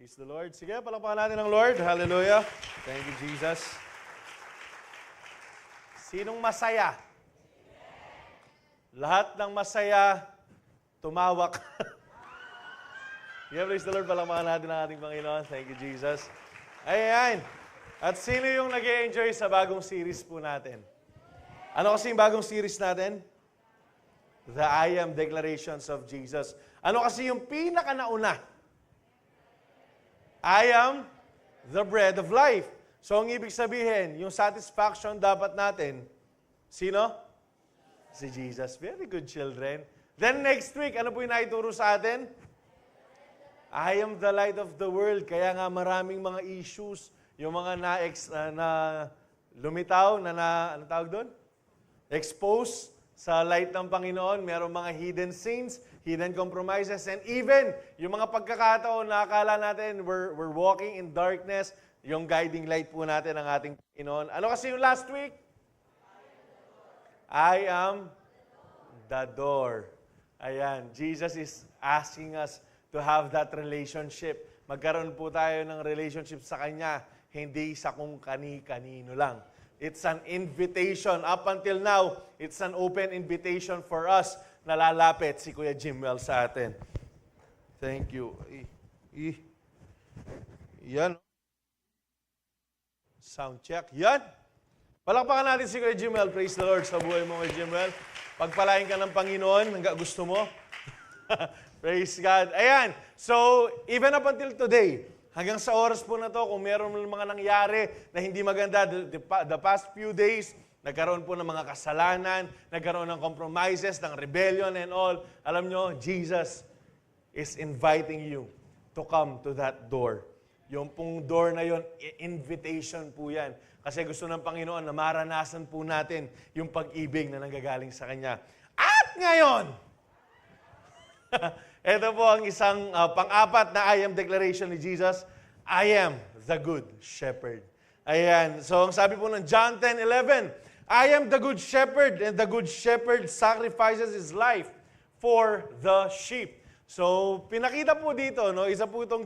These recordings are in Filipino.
Praise the Lord. Sige, palakpakan natin ang Lord. Hallelujah. Thank you, Jesus. Sinong masaya? Lahat ng masaya, tumawak. Yeah, praise the Lord. Palakpakan natin ang ating Panginoon. Thank you, Jesus. Ayan. At sino yung nag-e-enjoy sa bagong series po natin? Ano kasi yung bagong series natin? The I Am Declarations of Jesus. Ano kasi yung pinaka-nauna? I am the bread of life. So, ang ibig sabihin, yung satisfaction dapat natin, sino? Si Jesus. Very good, children. Then next week, ano po yung naituro sa atin? I am the light of the world. Kaya nga maraming mga issues, yung mga na lumitaw, ano tawag doon? Expose sa light ng Panginoon. Merong mga hidden sins, hidden compromises, and even yung mga pagkakataon na akala natin we're walking in darkness, yung guiding light po natin ang ating Panginoon. Ano kasi yung last week? I am the door. Ayan, Jesus is asking us to have that relationship. Magkaroon po tayo ng relationship sa Kanya, hindi sa kung kani-kanino lang. It's an invitation. Up until now, it's an open invitation for us na lalapit si Kuya Jimwell sa atin. Thank you. Yan. Sound check. Yan. Palakpakan natin si Kuya Jimwell. Praise the Lord sa buhay mo, Kuya Jimwell. Pagpalain ka ng Panginoon, hanggang gusto mo. Praise God. Ayan. So, even up until today, hanggang sa oras po na to, kung meron mga nangyari na hindi maganda, the past few days, nagkaroon po ng mga kasalanan, nagkaroon ng compromises, ng rebellion and all. Alam nyo, Jesus is inviting you to come to that door. Yung pong door na yon, invitation po yan. Kasi gusto ng Panginoon na maranasan po natin yung pag-ibig na nanggagaling sa Kanya. At ngayon, ito po ang isang pang-apat na I am declaration ni Jesus. I am the good shepherd. Ayan. So, ang sabi po ng John 10:11, I am the good shepherd, and the good shepherd sacrifices his life for the sheep. So, pinakita po dito, no, isa po itong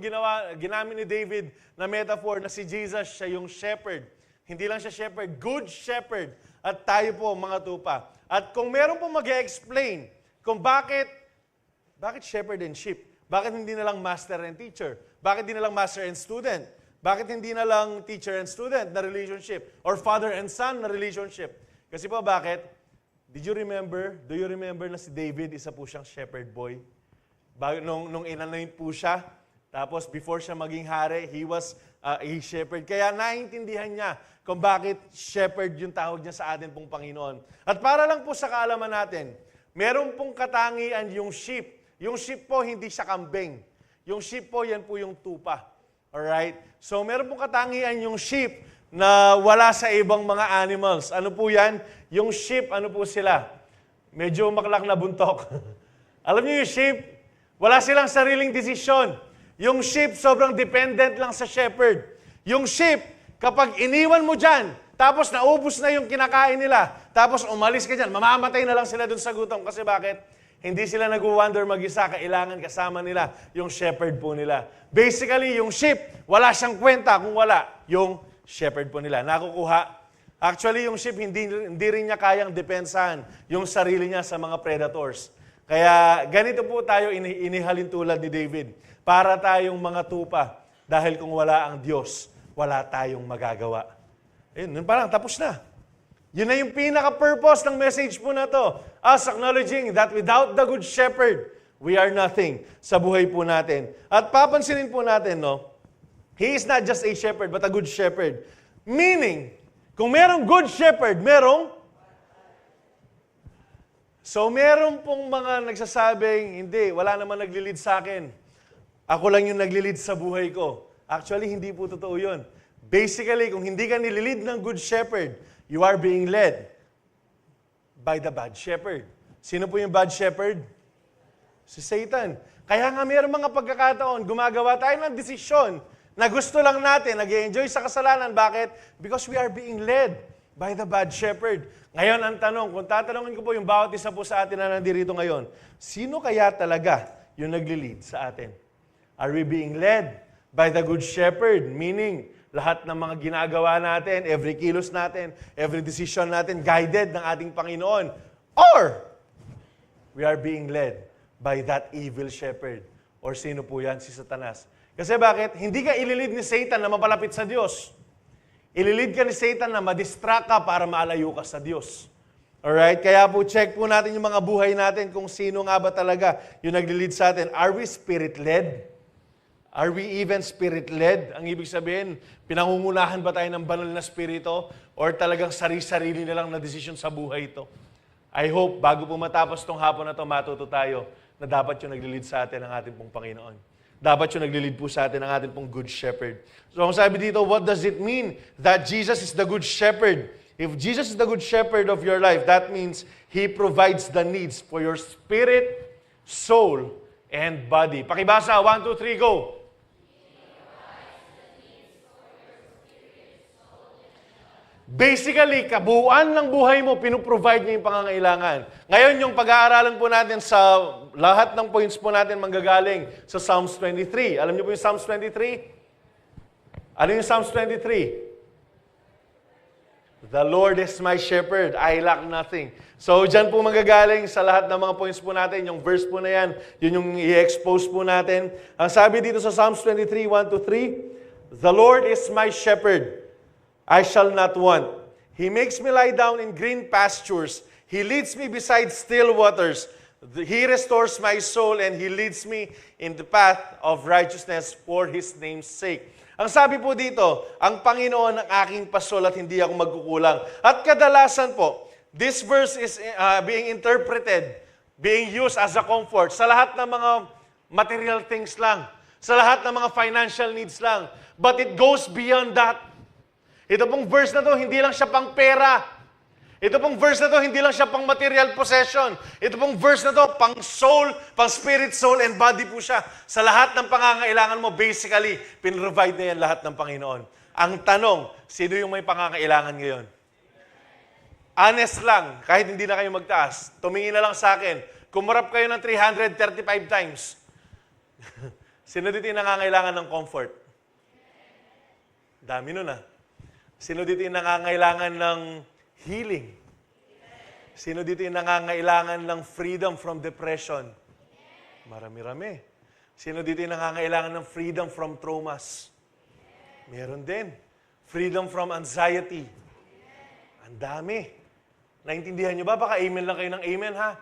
ginamit ni David na metaphor na si Jesus, siya yung shepherd. Hindi lang siya shepherd, good shepherd. At tayo po, mga tupa. At kung meron po mag-explain kung bakit shepherd and sheep? Bakit hindi na lang master and teacher? Bakit hindi na lang master and student? Bakit hindi na lang teacher and student na relationship? Or father and son na relationship? Kasi po bakit? Do you remember na si David, isa po siyang shepherd boy? Nung inanoint po siya, tapos before siya maging hari, he was a shepherd. Kaya naiintindihan niya kung bakit shepherd yung tawag niya sa atin pong Panginoon. At para lang po sa kaalaman natin, meron pong katangian yung sheep. Yung sheep po, hindi siya kambing. Yung sheep po, yan po yung tupa. Alright? So, meron pong katangian yung sheep na wala sa ibang mga animals. Ano po yan? Yung sheep, ano po sila? Medyo maklak na buntok. Alam niyo yung sheep, wala silang sariling desisyon. Yung sheep, sobrang dependent lang sa shepherd. Yung sheep, kapag iniwan mo dyan, tapos naubos na yung kinakain nila, tapos umalis ka dyan, mamamatay na lang sila dun sa gutom. Kasi bakit? Hindi sila nag-wander mag-isa, kailangan kasama nila yung shepherd po nila. Basically, yung sheep, wala siyang kwenta kung wala yung shepherd po nila. Nakukuha? Actually, yung sheep, hindi rin niya kayang depensahan yung sarili niya sa mga predators. Kaya ganito po tayo inihalin tulad ni David. Para tayong mga tupa. Dahil kung wala ang Diyos, wala tayong magagawa. Ayun, parang tapos na. Yun na yung pinaka-purpose ng message po na to. Us acknowledging that without the good shepherd, we are nothing sa buhay po natin. At papansinin po natin, no, he is not just a shepherd, but a good shepherd. Meaning, kung merong good shepherd, merong pong mga nagsasabing, hindi, wala naman naglilid sa akin. Ako lang yung naglilid sa buhay ko. Actually, hindi po totoo yun. Basically, kung hindi ka nililid ng good shepherd, you are being led by the bad shepherd. Sino po yung bad shepherd? Si Satan. Kaya nga mayroong mga pagkakataon, gumagawa tayo ng desisyon na gusto lang natin, nag-enjoy sa kasalanan. Bakit? Because we are being led by the bad shepherd. Ngayon, ang tanong, kung tatanungin ko po yung bawat isa po sa atin na nandirito ngayon, sino kaya talaga yung nagli-lead sa atin? Are we being led by the Good Shepherd. Meaning, lahat ng mga ginagawa natin, every kilos natin, every decision natin, guided ng ating Panginoon. Or, we are being led by that evil shepherd. Or sino po yan? Si Satanas. Kasi bakit? Hindi ka ililid ni Satan na mapalapit sa Diyos. Ililid ka ni Satan na madistract ka para maalayo ka sa Diyos. Alright? Kaya po, check po natin yung mga buhay natin kung sino nga ba talaga yung naglilid sa atin. Are we spirit-led? Are we even spirit-led? Ang ibig sabihin, pinangungunahan ba tayo ng banal na spirito? Or talagang sarili-sarili na lang na desisyon sa buhay ito? I hope, bago po matapos tong hapon na to, matuto tayo na dapat yung naglilid sa atin ng ating pong Panginoon. Dapat yung naglilid po sa atin ng ating pong Good Shepherd. So, ang sabi dito, what does it mean that Jesus is the Good Shepherd? If Jesus is the Good Shepherd of your life, that means He provides the needs for your spirit, soul, and body. Pakibasa, 1, 2, 3, go! Basically, kabuuan ng buhay mo, pinuprovide niya yung pangangailangan. Ngayon, yung pag-aaralan po natin sa lahat ng points po natin manggagaling sa Psalms 23. Alam niyo po yung Psalms 23? Ano yung Psalms 23? The Lord is my shepherd, I lack nothing. So, dyan po manggagaling sa lahat ng mga points po natin, yung verse po na yan, yun yung i-expose po natin. Ang sabi dito sa Psalms 23, 1-3, The Lord is my shepherd, I shall not want. He makes me lie down in green pastures. He leads me beside still waters. He restores my soul and He leads me in the path of righteousness for His name's sake. Ang sabi po dito, ang Panginoon ang aking pasol at hindi ako magkukulang. At kadalasan po, this verse is being interpreted, being used as a comfort sa lahat ng mga material things lang, sa lahat ng mga financial needs lang. But it goes beyond that. Ito pong verse na to, hindi lang siya pang pera. Ito pong verse na to, hindi lang siya pang material possession. Ito pong verse na to, pang soul, pang spirit, soul, and body po siya. Sa lahat ng pangangailangan mo, basically, pinrovide na yan lahat ng Panginoon. Ang tanong, sino yung may pangangailangan ngayon? Honest lang, kahit hindi na kayo magtaas, tumingin na lang sa akin, kumarap kayo ng 335 times. Sino dito yung nangangailangan ng comfort? Dami nun ah. Sino dito yung nangangailangan ng healing? Sino dito yung nangangailangan ng freedom from depression? Marami-rami. Sino dito yung nangangailangan ng freedom from traumas? Meron din. Freedom from anxiety. Ang dami. Naintindihan nyo ba? Baka amen lang kayo ng amen, ha?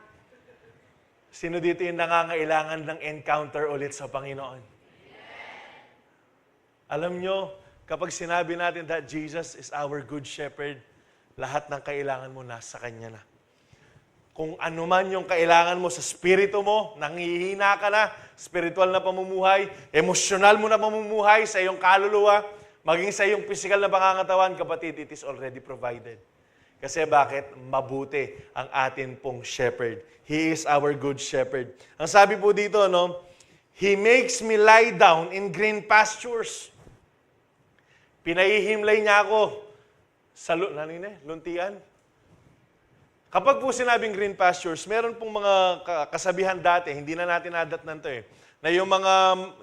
Sino dito yung nangangailangan ng encounter ulit sa Panginoon? Alam nyo, kapag sinabi natin that Jesus is our good shepherd, lahat ng kailangan mo nasa Kanya na. Kung ano man yung kailangan mo sa spirito mo, nanghihina ka na, spiritual na pamumuhay, emosyonal mo na pamumuhay sa iyong kaluluwa, maging sa iyong physical na pangangatawan, kapatid, it is already provided. Kasi bakit? Mabuti ang atin pong shepherd. He is our good shepherd. Ang sabi po dito, no, He makes me lie down in green pastures. Pinahihimlay niya ako sa luntian. Kapag po sinabing green pastures, meron pong mga kasabihan dati, hindi na natin nadatnan to eh, na yung mga,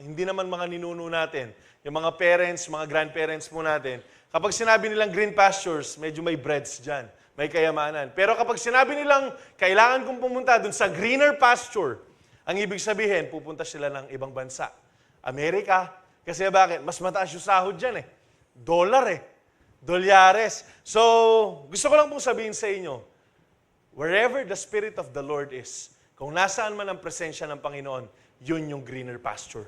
hindi naman mga ninuno natin, yung mga parents, mga grandparents po natin, kapag sinabi nilang green pastures, medyo may breads dyan, may kayamanan. Pero kapag sinabi nilang, kailangan kong pumunta dun sa greener pasture, ang ibig sabihin, pupunta sila ng ibang bansa. Amerika, kasi bakit? Mas mataas yung sahod dyan eh. Dollar eh. Dolyares. So, gusto ko lang pong sabihin sa inyo, wherever the Spirit of the Lord is, kung nasaan man ang presensya ng Panginoon, yun yung greener pasture.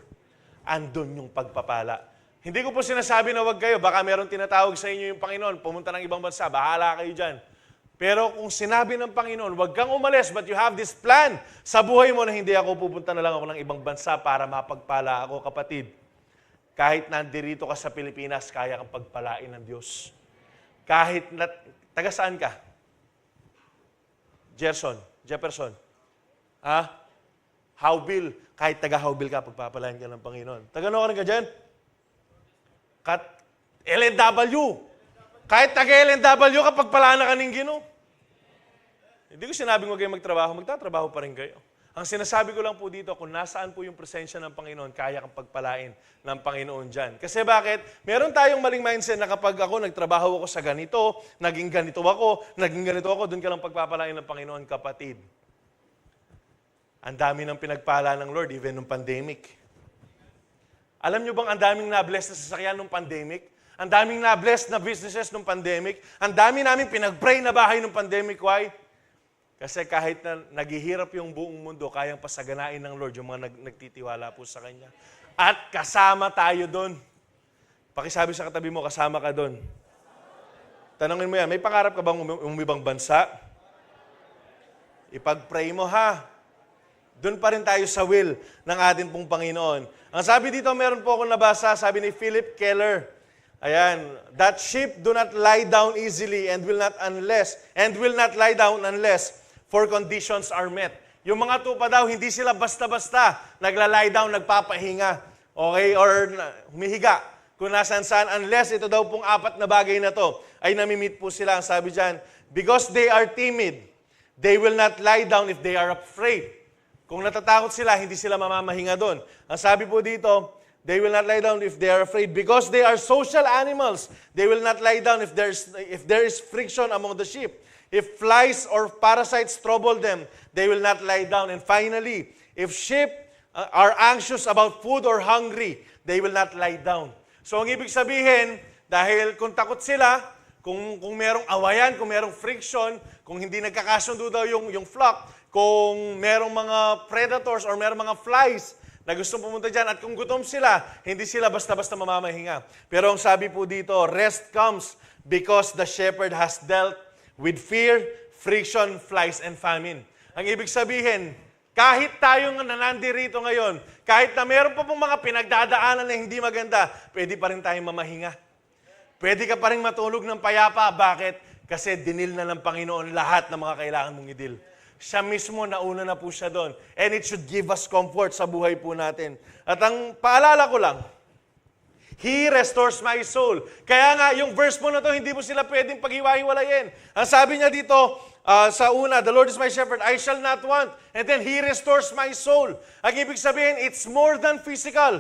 Andun yung pagpapala. Hindi ko po sinasabi na wag kayo, baka meron tinatawag sa inyo yung Panginoon, pumunta ng ibang bansa, bahala kayo dyan. Pero kung sinabi ng Panginoon, wag kang umalis, but you have this plan sa buhay mo na hindi ako pupunta na lang ako ng ibang bansa para mapagpala ako, kapatid. Kahit nandirito ka sa Pilipinas, kaya kang pagpalain ng Diyos. Kahit taga saan ka? Jefferson. Howville. Kahit taga Howville ka, pagpapalain ka ng Panginoon. Taga ano ka rin ka dyan? LNW. Kahit taga LNW ka, pagpalaan na ka ng Ginoo. Hindi ko sinabing huwag kayo magtrabaho, magtatrabaho pa rin kayo. Ang sinasabi ko lang po dito, kung nasaan po yung presensya ng Panginoon, kaya kang pagpalain ng Panginoon dyan. Kasi bakit? Meron tayong maling mindset na kapag ako, nagtrabaho ako sa ganito, naging ganito ako, doon ka lang pagpapalain ng Panginoon, kapatid. Ang dami ng pinagpala ng Lord, even nung pandemic. Alam nyo bang ang daming na-bless na sasakyan nung pandemic? Ang daming na-bless na businesses nung pandemic? Ang dami namin pinag-pray na bahay nung pandemic. Why? Kasi kahit na naghihirap yung buong mundo, kayang pasaganain ng Lord yung mga nagtitiwala po sa Kanya. At kasama tayo doon. Pakisabi sa katabi mo, kasama ka doon. Tanungin mo yan, may pangarap ka bang umibang bansa? Ipag-pray mo ha. Doon pa rin tayo sa will ng ating pong Panginoon. Ang sabi dito, meron po akong nabasa, sabi ni Philip Keller, ayan, that sheep do not lie down easily and will not lie down unless for conditions are met. Yung mga tupa daw, hindi sila basta-basta nagla-lie down, nagpapahinga, okay, or humihiga. Kung nasaan-saan, unless ito daw pong apat na bagay na to, ay namimit po sila. Ang sabi dyan, because they are timid, they will not lie down if they are afraid. Kung natatakot sila, hindi sila mamamahinga doon. Ang sabi po dito, they will not lie down if they are afraid. Because they are social animals, they will not lie down if there is friction among the sheep. If flies or parasites trouble them, they will not lie down. And finally, if sheep are anxious about food or hungry, they will not lie down. So ang ibig sabihin, dahil kung takot sila, kung merong awayan, kung merong friction, kung hindi nagkakasundo daw yung flock, kung merong mga predators or merong mga flies na gustong pumunta dyan, at kung gutom sila, hindi sila basta-basta mamamahinga. Pero ang sabi po dito, rest comes because the shepherd has dealt with fear, friction, flies, and famine. Ang ibig sabihin, kahit tayong nanandirito ngayon, kahit na meron pa pong mga pinagdadaanan na hindi maganda, pwede pa rin tayong mamahinga. Pwede ka pa rin matulog ng payapa. Bakit? Kasi dinil na ng Panginoon lahat ng mga kailangan mong idil. Siya mismo, nauna na po siya doon. And it should give us comfort sa buhay po natin. At ang paalala ko lang, He restores my soul. Kaya nga, yung verse mo na to, hindi mo sila pwedeng paghiwa-hiwalayin. Ang sabi niya dito, sa una, the Lord is my shepherd, I shall not want. And then, He restores my soul. Ang ibig sabihin, it's more than physical.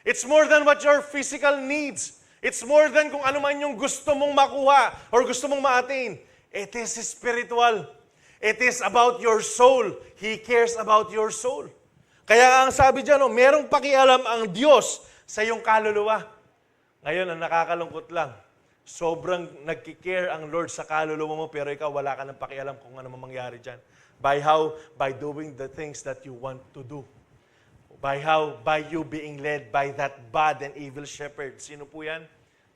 It's more than what your physical needs. It's more than kung ano man yung gusto mong makuha or gusto mong ma-attain. It is spiritual. It is about your soul. He cares about your soul. Kaya ang sabi dyan, merong pakialam ang Diyos sa iyong kaluluwa. Ngayon, ang nakakalungkot lang, sobrang nagkikare ang Lord sa kaluluwa mo, pero ikaw wala ka ng pakialam kung ano mangyari dyan. By how? By doing the things that you want to do. By how? By you being led by that bad and evil shepherd. Sino po yan?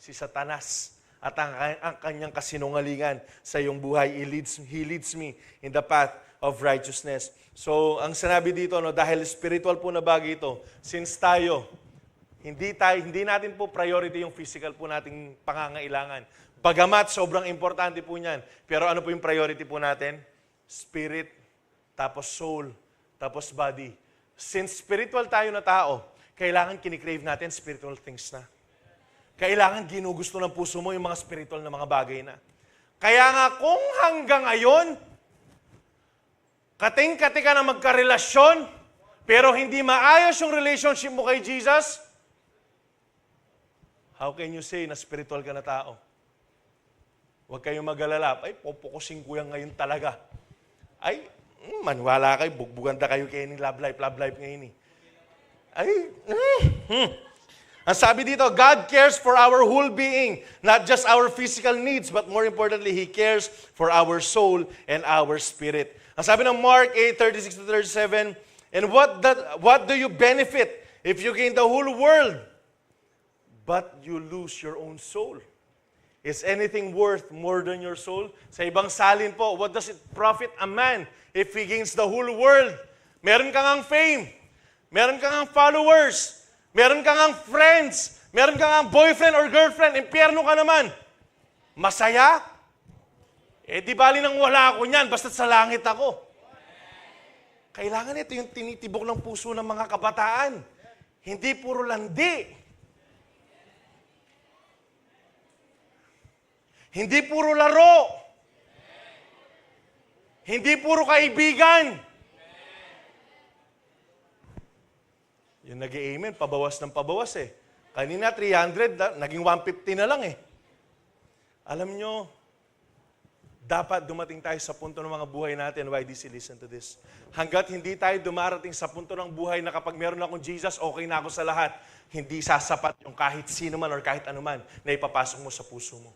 Si Satanas. At ang kanyang kasinungalingan sa iyong buhay. He leads me in the path of righteousness. So, ang sinabi dito, dahil spiritual po na bagay ito, since tayo, hindi natin po priority yung physical po nating pangangailangan. Bagamat sobrang importante po niyan. Pero ano po yung priority po natin? Spirit, tapos soul, tapos body. Since spiritual tayo na tao, kailangan kinikrave natin spiritual things na. Kailangan ginugusto ng puso mo yung mga spiritual na mga bagay na. Kaya nga kung hanggang ngayon, kating-kati ka na magkarelasyon, pero hindi maayos yung relationship mo kay Jesus, how can you say na spiritual ka na tao? Huwag kayong mag-alala. Ay, pupukusin ko yan ngayon talaga. Ay, maniwala kayo, bugbuganda kayo kayo ng love life ngayon eh. Ay, Ang sabi dito, God cares for our whole being, not just our physical needs, but more importantly, He cares for our soul and our spirit. Ang sabi ng Mark 8:36-37, and what do you benefit if you gain the whole world, but you lose your own soul? Is anything worth more than your soul? Sa ibang salin po, what does it profit a man if he gains the whole world? Meron kang ang fame, meron kang ang followers, meron kang ang friends, meron kang ang boyfriend or girlfriend, impyerno ka naman. Masaya? Di bali nang wala ako niyan, basta't sa langit ako. Kailangan ito yung tinitibok ng puso ng mga kabataan. Hindi puro landi. Hindi puro laro. Hindi puro kaibigan. Yung nag-amen, pabawas ng pabawas eh. Kanina 300, naging 150 na lang eh. Alam nyo, dapat dumating tayo sa punto ng mga buhay natin. Why did you listen to this? Hanggat hindi tayo dumarating sa punto ng buhay na kapag meron akong Jesus, okay na ako sa lahat. Hindi sasapat yung kahit sino man or kahit ano man na ipapasok mo sa puso mo.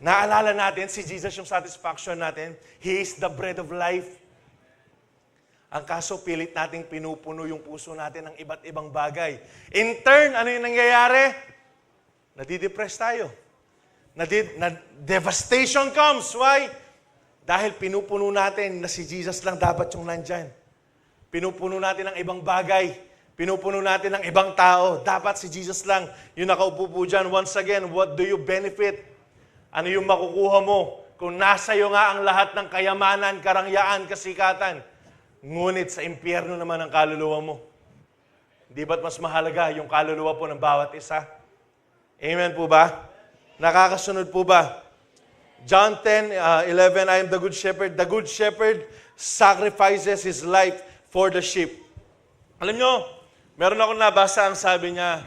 Naalala natin, si Jesus yung satisfaction natin. He is the bread of life. Ang kaso, pilit nating pinupuno yung puso natin ng iba't ibang bagay. In turn, ano yung nangyayari? Nadidepress tayo. Devastation comes. Why? Dahil pinupuno natin na si Jesus lang dapat yung nandyan. Pinupuno natin ng ibang bagay. Pinupuno natin ng ibang tao. Dapat si Jesus lang yung nakaupo po dyan. Once again, what do you benefit? Ano yung makukuha mo kung nasa iyo nga ang lahat ng kayamanan, karangyaan, kasikatan? Ngunit sa impyerno naman ang kaluluwa mo. Di ba't mas mahalaga yung kaluluwa po ng bawat isa? Amen po ba? Nakakasunod po ba? John 10:11, I am the good shepherd. The good shepherd sacrifices his life for the sheep. Alam nyo, meron akong nabasa ang sabi niya,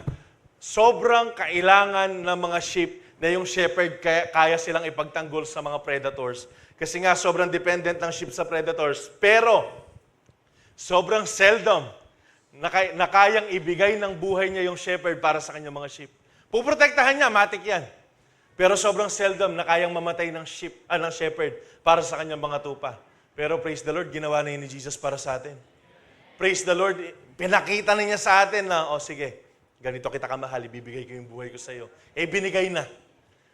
sobrang kailangan ng mga sheep na yung shepherd kaya silang ipagtanggol sa mga predators. Kasi nga, sobrang dependent ng sheep sa predators. Pero, sobrang seldom na kayang ibigay ng buhay niya yung shepherd para sa kanyang mga sheep. Puprotektahan niya, matik yan. Pero sobrang seldom na kayang mamatay ng shepherd para sa kanyang mga tupa. Pero praise the Lord, ginawa na yun ni Jesus para sa atin. Praise the Lord, pinakita na niya sa atin na, sige, ganito kita kamahal, ibibigay ko yung buhay ko sa iyo. Binigay na.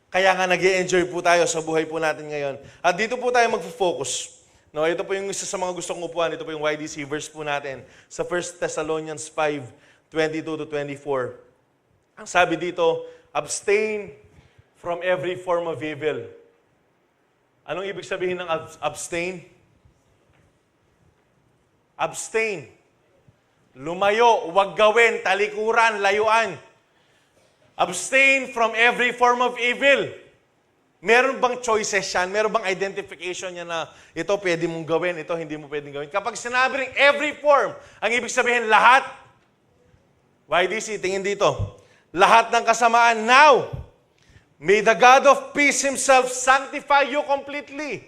Kaya nga nag-i-enjoy po tayo sa buhay po natin ngayon. At dito po tayo mag-focus. No, ito po yung isa sa mga gustong upuan. Ito po yung YDC verse po natin sa 1 Thessalonians 5:22-24. Ang sabi dito, abstain from every form of evil. Anong ibig sabihin ng abstain? Abstain. Lumayo, huwag gawin, talikuran, layuan. Abstain from every form of evil. Meron bang choices yan? Meron bang identification yan na ito pwede mong gawin, ito hindi mo pwedeng gawin? Kapag sinabi rin every form, ang ibig sabihin lahat. YDC, tingin dito. Lahat ng kasamaan now. May the God of peace Himself sanctify you completely.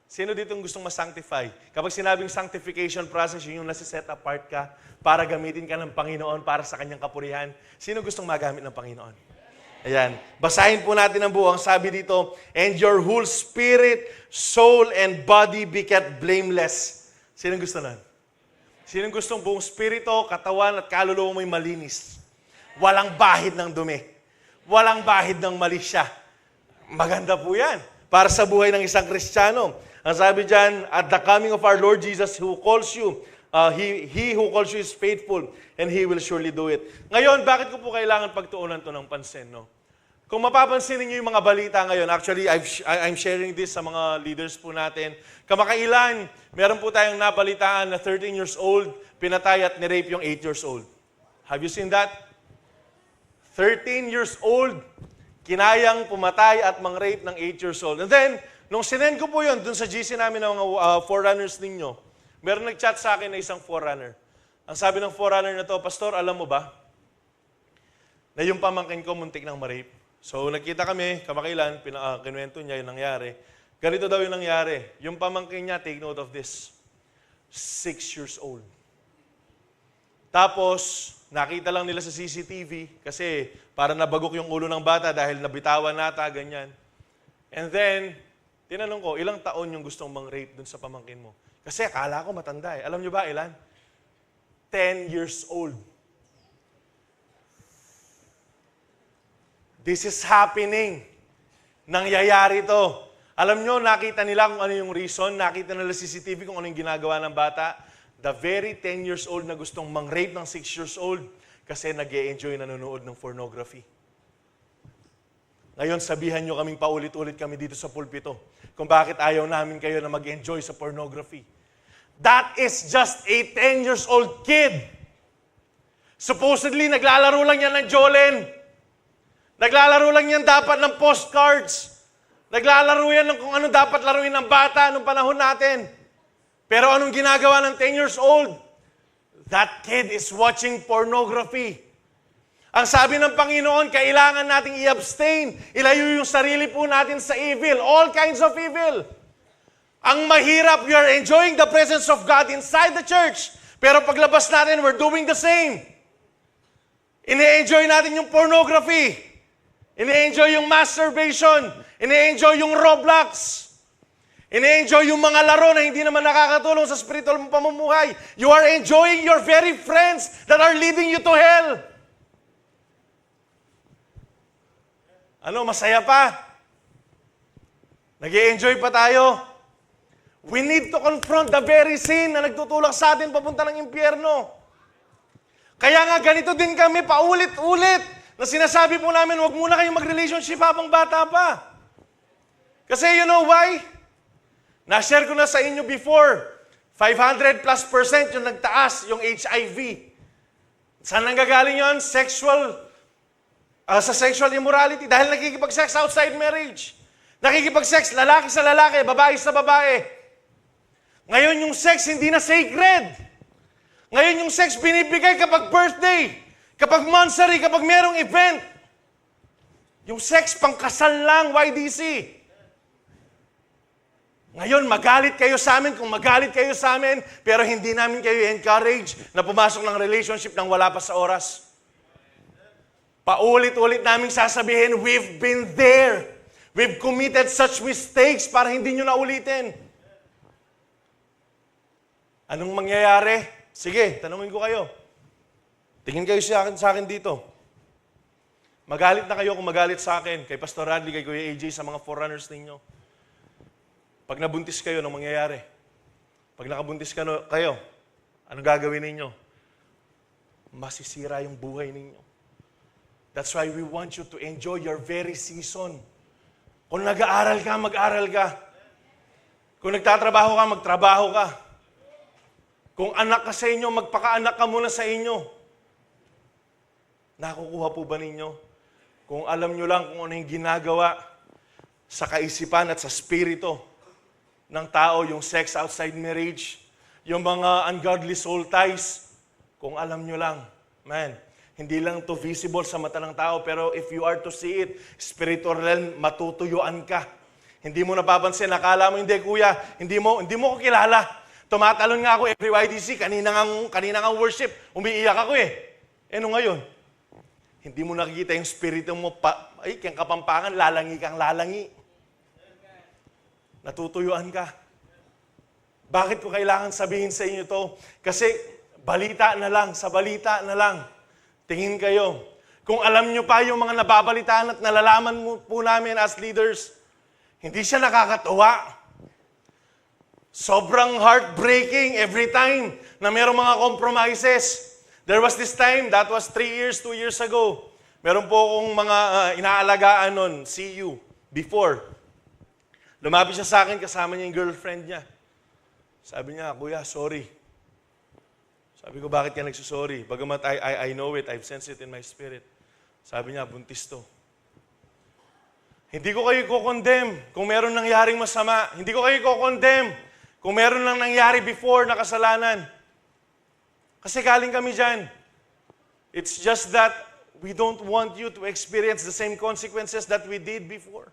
Sino dito ang gustong ma-sanctify? Kapag sinabing sanctification process, yun yung nasi-set apart ka para gamitin ka ng Panginoon para sa Kanyang kapurihan. Sino gustong magamit ng Panginoon? Ayan. Basahin po natin ang buo. Ang sabi dito, and your whole spirit, soul, and body be kept blameless. Sino gusto nun? Sino gustong buong spirito, katawan, at kaluluwa mo'y malinis? Walang bahid ng dumi. Walang bahid ng mali siya. Maganda po yan. Para sa buhay ng isang Kristiyano. Ang sabi dyan, at the coming of our Lord Jesus who calls you, He who calls you is faithful and He will surely do it. Ngayon, bakit ko po kailangan pagtuunan to ng pansin? No? Kung mapapansin niyo yung mga balita ngayon, actually, I'm sharing this sa mga leaders po natin. Kamakailan, meron po tayong nabalitaan na 13 years old, pinatay at nirape yung 8 years old. Have you seen that? 13 years old, kinayang pumatay at mang-rape ng 8 years old. And then, nung sinend ko po yun, dun sa GC namin ng mga forerunners ninyo, meron nag-chat sa akin na isang forerunner. Ang sabi ng forerunner na to, Pastor, alam mo ba, na yung pamangkin ko muntik ng ma-rape. So, nagkita kami, kamakailan, kinuwento niya yung nangyari. Ganito daw yung nangyari. Yung pamangkin niya, take note of this, 6 years old. Tapos, nakita lang nila sa CCTV kasi para nabagok yung ulo ng bata dahil nabitawan nata, ganyan. And then, tinanong ko, ilang taon yung gustong mang-rape dun sa pamangkin mo? Kasi akala ko matanda eh. Alam nyo ba ilan? 10 years old. This is happening. Nangyayari to. Alam nyo, nakita nila kung ano yung reason, nakita nila CCTV kung ano yung ginagawa ng bata. The very 10 years old na gustong mang-rape ng 6 years old kasi nag-e-enjoy nanonood ng pornography. Ngayon, sabihan nyo kaming paulit-ulit kami dito sa pulpito kung bakit ayaw namin kayo na mag-enjoy sa pornography. That is just a 10 years old kid. Supposedly, naglalaro lang yan ng Jolen. Naglalaro lang yan dapat ng postcards. Naglalaro yan ng kung ano dapat laruin ng bata nung panahon natin. Pero anong ginagawa ng 10 years old? that kid is watching pornography. Ang sabi ng Panginoon, kailangan nating i-abstain. Ilayo yung sarili po natin sa evil. All kinds of evil. Ang mahirap, we are enjoying the presence of God inside the church. Pero paglabas natin, we're doing the same. Ine-enjoy natin yung pornography. Ine-enjoy yung masturbation. Ine-enjoy yung Roblox. Ine-enjoy yung mga laro na hindi naman nakakatulong sa spiritual mong pamumuhay. You are enjoying your very friends that are leading you to hell. Ano, masaya pa? Nag-i-enjoy pa tayo? We need to confront the very sin na nagtutulak sa atin papunta ng impyerno. Kaya nga ganito din kami paulit-ulit na sinasabi po namin, huwag muna kayong mag-relationship habang bata pa. Kasi you know why? Na-share ko na sa inyo before, 500+% yung nagtaas, yung HIV. Saan nanggagaling yun? Sa sexual immorality. Dahil nakikipag-sex outside marriage. Nakikipag-sex, lalaki sa lalaki, babae sa babae. Ngayon yung sex hindi na sacred. Ngayon yung sex binibigay kapag birthday, kapag monthsary, kapag merong event. Yung sex pangkasal lang, YDC. Ngayon, magalit kayo sa amin kung magalit kayo sa amin, pero hindi namin kayo encourage na pumasok ng relationship nang wala pa sa oras. Paulit-ulit naming sasabihin, we've been there. We've committed such mistakes para hindi nyo na ulitin. Anong mangyayari? Sige, tanungin ko kayo. Tingin kayo sa akin dito. Magalit na kayo kung magalit sa akin, kay Pastor Radley, kay Kuya AJ, sa mga forerunners ninyo. Pag nabuntis kayo, anong mangyayari? Pag nakabuntis kayo, anong gagawin ninyo? Masisira yung buhay ninyo. That's why we want you to enjoy your very season. Kung nag-aaral ka, mag-aral ka. Kung nagtatrabaho ka, magtrabaho ka. Kung anak ka sa inyo, magpaka-anak ka muna sa inyo. Nakukuha po ba ninyo? Kung alam nyo lang kung ano yung ginagawa sa kaisipan at sa spirito ng tao, yung sex outside marriage, yung mga ungodly soul ties, kung alam nyo lang, man, hindi lang to visible sa mata ng tao, pero if you are to see it, spiritual realm, matutuyuan ka. Hindi mo napapansin, nakala mo, hindi kuya, hindi mo ko kilala. Tumatalon nga ako every YDC, kanina nga worship, umiiyak ako eh. No ngayon? Hindi mo nakikita yung spirito mo, kayang kapampangan, lalangi kang lalangi. Natutuyuan ka. Bakit ko kailangan sabihin sa inyo to? Kasi balita na lang, sa balita na lang. Tingin kayo. Kung alam nyo pa yung mga nababalitaan at nalalaman po namin as leaders, hindi siya nakakatuwa. Sobrang heartbreaking every time na mayroong mga compromises. There was this time, that was 2 years ago. Meron po akong mga inaalagaan nun, CU, before. Lumapit siya sa akin, kasama niya yung girlfriend niya. Sabi niya, Kuya, sorry. Sabi ko, bakit ka nagsusorry? Bagamat I know it, I've sensed it in my spirit. Sabi niya, buntis to. Hindi ko kayo ko-condemn kung meron nangyaring masama. Hindi ko kayo ko-condemn kung meron nang nangyari before na kasalanan. Kasi galing kami dyan. It's just that we don't want you to experience the same consequences that we did before.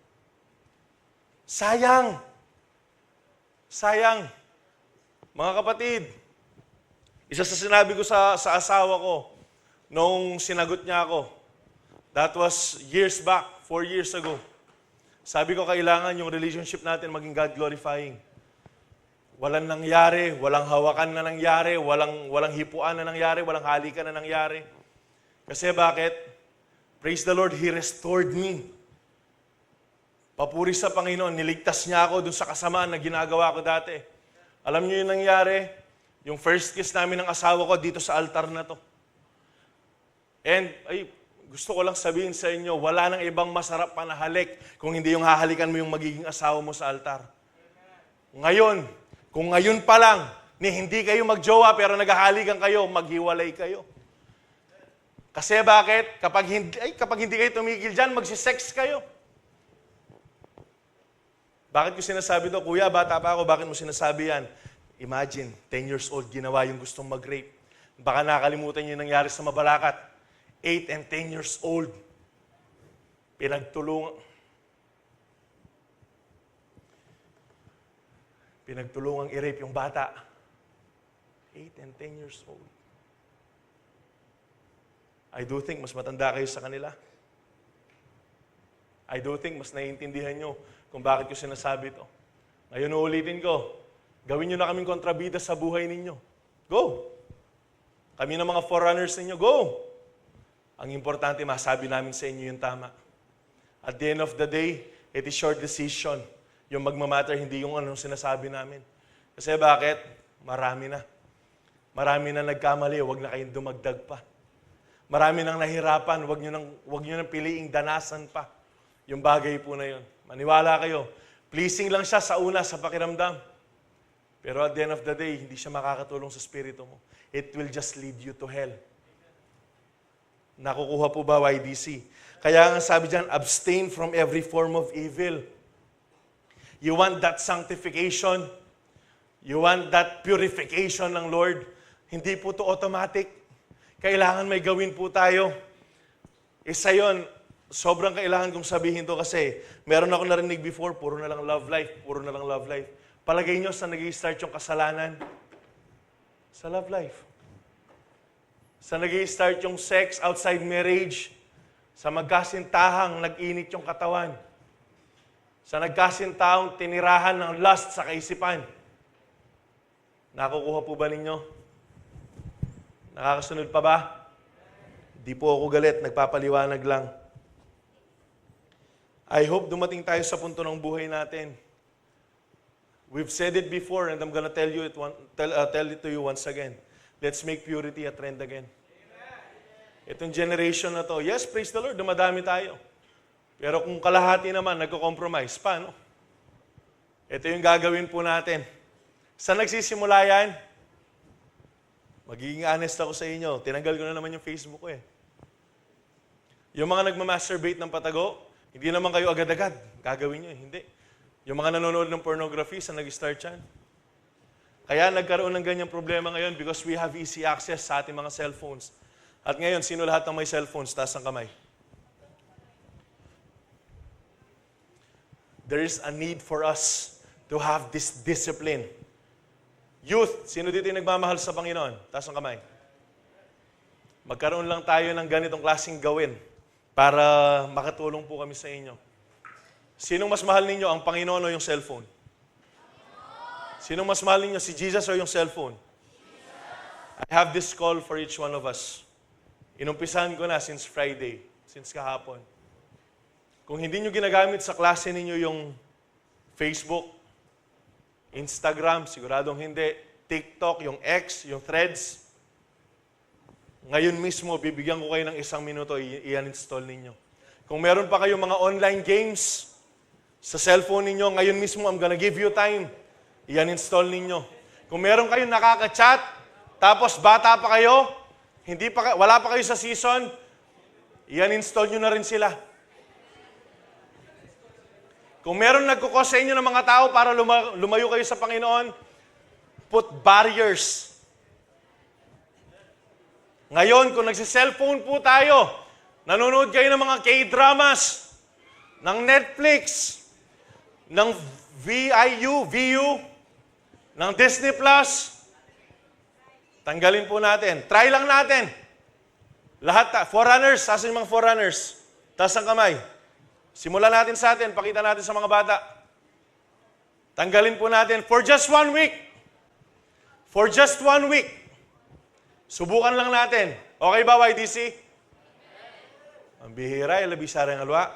Sayang. Sayang. Mga kapatid, isa sa sinabi ko sa asawa ko, nung sinagot niya ako, that was years back, 4 years ago. Sabi ko, kailangan yung relationship natin maging God-glorifying. Walang nangyari, walang hawakan na nangyari, walang hipuan na nangyari, walang halikan na nangyari. Kasi bakit? Praise the Lord, He restored me. Papuri sa Panginoon, niligtas niya ako dun sa kasamaan na ginagawa ko dati. Alam niyo yung nangyari? Yung first kiss namin ng asawa ko dito sa altar na to. And, gusto ko lang sabihin sa inyo, wala nang ibang masarap pa na halik kung hindi yung hahalikan mo yung magiging asawa mo sa altar. Ngayon, kung ngayon pa lang, ni hindi kayo magjowa pero naghahalikan kayo, maghiwalay kayo. Kasi bakit? Kapag hindi kayo tumigil dyan, magsisex kayo. Bakit ko sinasabi to? Kuya, bata pa ako, bakit mo sinasabi yan? Imagine, 10 years old, ginawa yung gustong mag-rape. Baka nakalimutan niyo yung nangyari sa Mabalacat. 8 and 10 years old. Pinagtulungang i-rape yung bata. 8 and 10 years old. I do think mas matanda kayo sa kanila. I do think mas naiintindihan nyo kung bakit ko sinasabi ito. Ngayon uulitin ko, gawin nyo na kaming kontrabida sa buhay ninyo. Go! Kami na mga forerunners ninyo, go! Ang importante, masabi namin sa inyo yung tama. At the end of the day, it is your decision. Yung magmamatter, hindi yung anong sinasabi namin. Kasi bakit? Marami na. Marami na nagkamali, huwag na kayong dumagdag pa. Marami nang nahirapan, huwag nyo nang piliing danasan pa. Yung bagay po na yun. Maniwala kayo, pleasing lang siya sa una, sa pakiramdam. Pero at the end of the day, hindi siya makakatulong sa spirito mo. It will just lead you to hell. Nakukuha po ba YDC? Kaya ang sabi dyan, abstain from every form of evil. You want that sanctification? You want that purification ng Lord? Hindi po to automatic. Kailangan may gawin po tayo. Isa yun, sobrang kailangan kong sabihin to kasi meron ako narinig before, puro na lang love life, puro na lang love life. Palagay nyo saan nag-i-start yung kasalanan? Sa love life. Saan nag-i-start yung sex outside marriage? Sa magkasintahang nag-init yung katawan. Sa nagkasintahang tinirahan ng lust sa kaisipan. Nakukuha po ba ninyo? Nakakasunod pa ba? Di po ako galit, nagpapaliwanag lang. I hope dumating tayo sa punto ng buhay natin. We've said it before and I'm gonna tell it to you once again. Let's make purity a trend again. Itong generation na to, yes, praise the Lord, dumadami tayo. Pero kung kalahati naman, nagko-compromise, paano? Ito yung gagawin po natin. Saan nagsisimula yan? Magiging honest ako sa inyo. Tinanggal ko na naman yung Facebook ko eh. Yung mga nagmamasturbate ng patago, hindi naman kayo agad-agad. Gagawin nyo eh. Hindi. Yung mga nanonood ng pornography, saan nag-start yan? Kaya nagkaroon ng ganyang problema ngayon because we have easy access sa ating mga cellphones. At ngayon, sino lahat ng may cellphones? Taas ang kamay. There is a need for us to have this discipline. Youth, sino dito yung nagmamahal sa Panginoon? Taas ang kamay. Magkaroon lang tayo ng ganitong klaseng gawin para makatulong po kami sa inyo. Sinong mas mahal ninyo, ang Panginoon o yung cellphone? Sinong mas mahal ninyo, si Jesus o yung cellphone? I have this call for each one of us. Inumpisahan ko na since Friday, since kahapon. Kung hindi nyo ginagamit sa klase ninyo yung Facebook, Instagram, siguradong hindi, TikTok, yung X, yung Threads, ngayon mismo, bibigyan ko kayo ng 1 minuto, i-uninstall ninyo. Kung meron pa kayong mga online games sa cellphone ninyo, ngayon mismo, I'm gonna give you time, i-uninstall ninyo. Kung meron kayong nakaka-chat, tapos bata pa kayo, wala pa kayo sa season, i-uninstall nyo na rin sila. Kung meron nagkukos sa inyo ng mga tao para lumayo kayo sa Panginoon, put barriers. Ngayon, kung nagsi-cellphone po tayo, nanonood kayo ng mga K-dramas, ng Netflix, ng VU, ng Disney Plus, tanggalin po natin. Try lang natin. Lahat, forerunners, asan yung mga forerunners? Taas ang kamay. Simulan natin sa atin, pakita natin sa mga bata. Tanggalin po natin for just 1 week. For just 1 week. Subukan lang natin. Okay ba, YDC? Ang bihira, ilabisa rin alwa.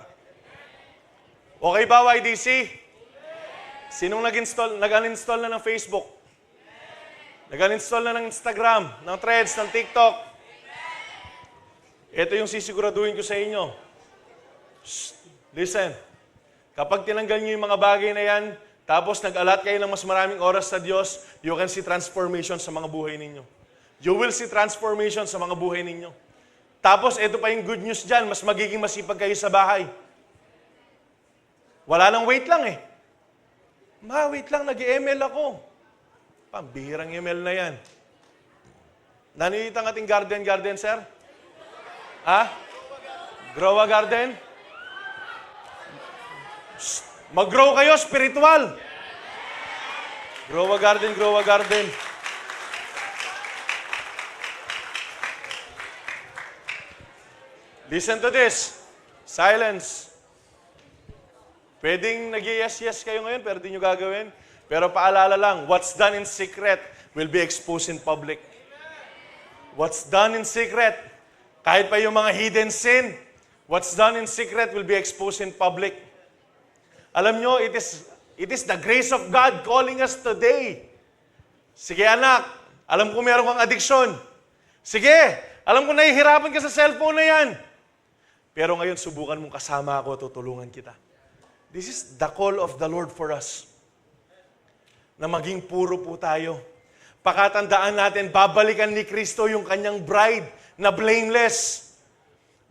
Okay ba, YDC? Sinong nag-uninstall na ng Facebook? Nag-uninstall na ng Instagram, ng Threads, ng TikTok? Ito yung sisiguraduhin ko sa inyo. Shh. Listen, kapag tinanggal niyo yung mga bagay na yan, tapos nag-alat kayo ng mas maraming oras sa Diyos, you can see transformation sa mga buhay ninyo. You will see transformation sa mga buhay ninyo. Tapos, ito pa yung good news dyan, mas magiging masipag kayo sa bahay. Wala nang wait lang eh. Wait lang, nag-ML ako. Pambihirang ML na yan. Nanitang ating garden, sir? Ha? Grow a garden? Mag-grow kayo, spiritual. Grow a garden, grow a garden. Listen to this. Silence. Pwedeng nag-yes kayo ngayon, pero di nyo gagawin. Pero paalala lang, what's done in secret will be exposed in public. What's done in secret, kahit pa yung mga hidden sin, what's done in secret will be exposed in public. Alam nyo, it is the grace of God calling us today. Sige anak, alam ko meron kang addiction. Sige, alam ko nahihirapan ka sa cellphone na yan. Pero ngayon, subukan mong kasama ako, tutulungan kita. This is the call of the Lord for us. Na maging puro po tayo. Pakatandaan natin, babalikan ni Kristo yung kanyang bride na blameless.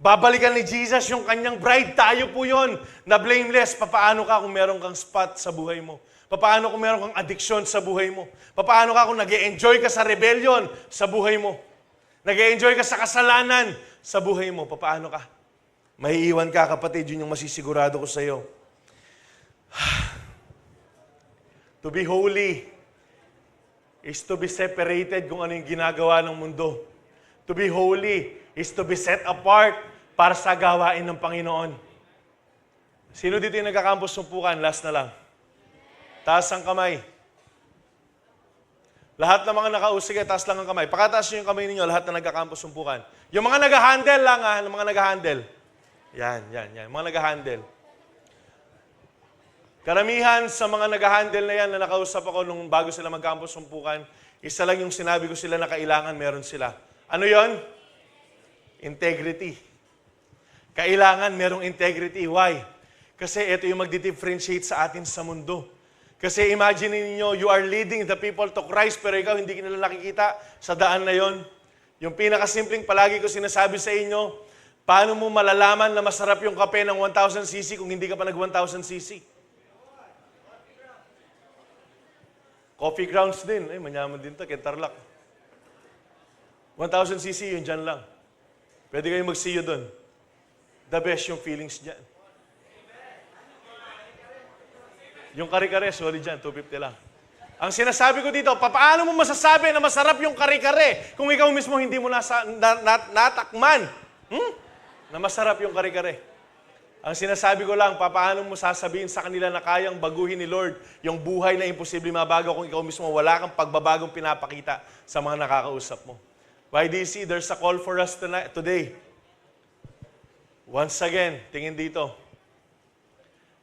Babalikan ni Jesus yung kanyang bride. Tayo po yun na blameless. Papaano ka kung meron kang spot sa buhay mo? Papaano kung meron kang addiction sa buhay mo? Papaano ka kung nag-e-enjoy ka sa rebellion sa buhay mo? Nag-e-enjoy ka sa kasalanan sa buhay mo? Papaano ka? Maiiwan ka, kapatid. Yun yung masisigurado ko sa iyo. To be holy is to be separated kung ano yung ginagawa ng mundo. To be holy is to be set apart para sa gawain ng Panginoon. Sino dito yung nagkakampus sumpukan? Last na lang. Taas ang kamay. Lahat ng mga nakausige, taas lang ang kamay. Pakataas nyo yung kamay ninyo, lahat na nagkakampus sumpukan. Yung mga nag-handle lang yung mga nag-handle. Yan. Mga nag-handle. Karamihan sa mga nag-handle na yan na nakausap ako nung bago sila mag-campus sumpukan, isa lang yung sinabi ko sila na kailangan meron sila. Ano yon? Integrity. Kailangan merong integrity. Why? Kasi ito yung magdi-differentiate sa atin sa mundo. Kasi imagine niyo, you are leading the people to Christ, pero ikaw hindi nila nakikita sa daan na yon. Yung pinakasimpleng palagi ko sinasabi sa inyo, paano mo malalaman na masarap yung kape ng 1,000cc kung hindi ka pa nag-1,000cc? Coffee grounds din. Ay, manyaman din to. Kentarlak. 1,000cc, yun dyan lang. Pwede kayong mag-see you doon. The best yung feelings dyan. Yung kare-kare, sorry dyan, 250 lang. Ang sinasabi ko dito, paano mo masasabi na masarap yung kare-kare kung ikaw mismo hindi mo natakman? Na masarap yung kare-kare. Ang sinasabi ko lang, paano mo sasabihin sa kanila na kayang baguhin ni Lord yung buhay na imposible mabago kung ikaw mismo wala kang pagbabagong pinapakita sa mga nakakausap mo. YDC, there's a call for us today. Once again, tingin dito.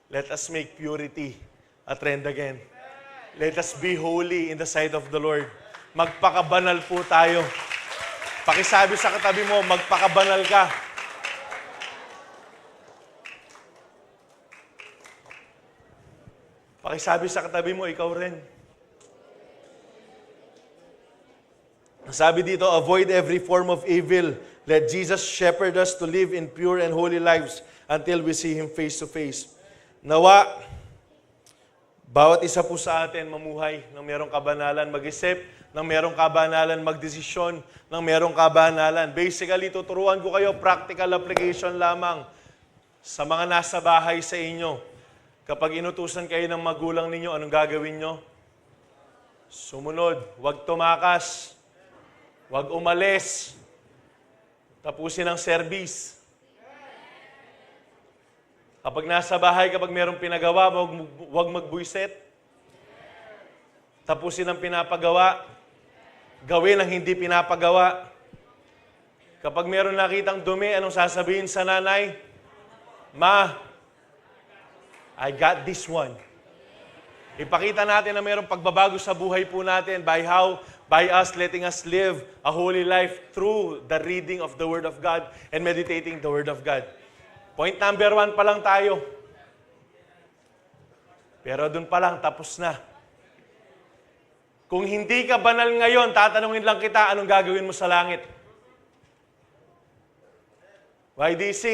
Let us make purity a trend again. Let us be holy in the sight of the Lord. Magpakabanal po tayo. Pakisabi sa katabi mo, magpakabanal ka. Pakisabi sa katabi mo, ikaw rin. Sabi dito, avoid every form of evil. Let Jesus shepherd us to live in pure and holy lives until we see Him face to face. Nawa, bawat isa po sa atin mamuhay ng merong kabanalan, mag-isip ng merong kabanalan, magdesisyon ng merong kabanalan. Basically, tuturuan ko kayo, practical application lamang sa mga nasa bahay sa inyo. Kapag inutusan kayo ng magulang ninyo, anong gagawin nyo? Sumunod. Huwag tumakas. Huwag umalis. Tapusin ang service. Kapag nasa bahay, kapag mayroong pinagawa, huwag magbuiset. Tapusin ang pinapagawa. Gawin ang hindi pinapagawa. Kapag mayroong nakitang dumi, anong sasabihin sa nanay? Ma, I got this one. Ipakita natin na mayroong pagbabago sa buhay po natin by us letting us live a holy life through the reading of the Word of God and meditating the Word of God. Point number 1 pa lang tayo. Pero dun pa lang, tapos na. Kung hindi ka banal ngayon, tatanungin lang kita, anong gagawin mo sa langit? YDC,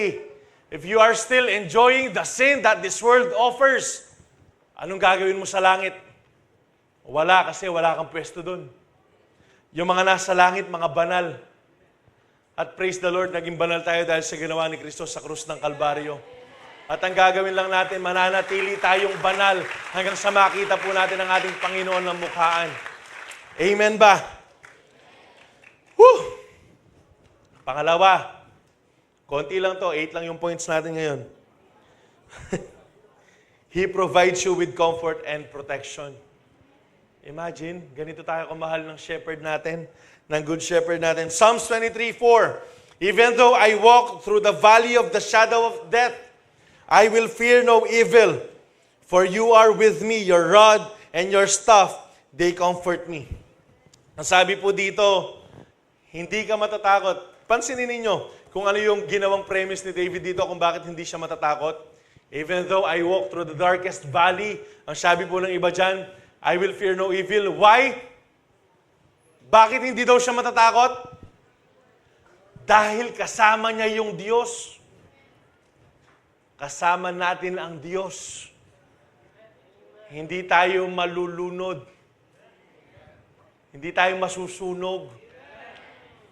if you are still enjoying the sin that this world offers, anong gagawin mo sa langit? Wala, kasi wala kang pwesto dun. Yung mga nasa langit, mga banal. At praise the Lord, naging banal tayo dahil sa ginawa ni Kristo sa krus ng Kalbaryo. At ang gagawin lang natin, mananatili tayong banal hanggang sa makita po natin ang ating Panginoon ng mukhaan. Amen ba? Woo! Pangalawa, konti lang to, 8 lang yung points natin ngayon. He provides you with comfort and protection. Imagine, ganito tayo kamahal ng shepherd natin, ng good shepherd natin. Psalms 23:4, even though I walk through the valley of the shadow of death, I will fear no evil, for you are with me, your rod and your staff, they comfort me. Ang sabi po dito, hindi ka matatakot. Pansinin ninyo kung ano yung ginawang premise ni David dito kung bakit hindi siya matatakot. Even though I walk through the darkest valley, ang sabi po ng iba dyan, I will fear no evil. Why? Bakit hindi daw siya matatakot? Dahil kasama niya yung Diyos. Kasama natin ang Diyos. Hindi tayo malulunod. Hindi tayo masusunog.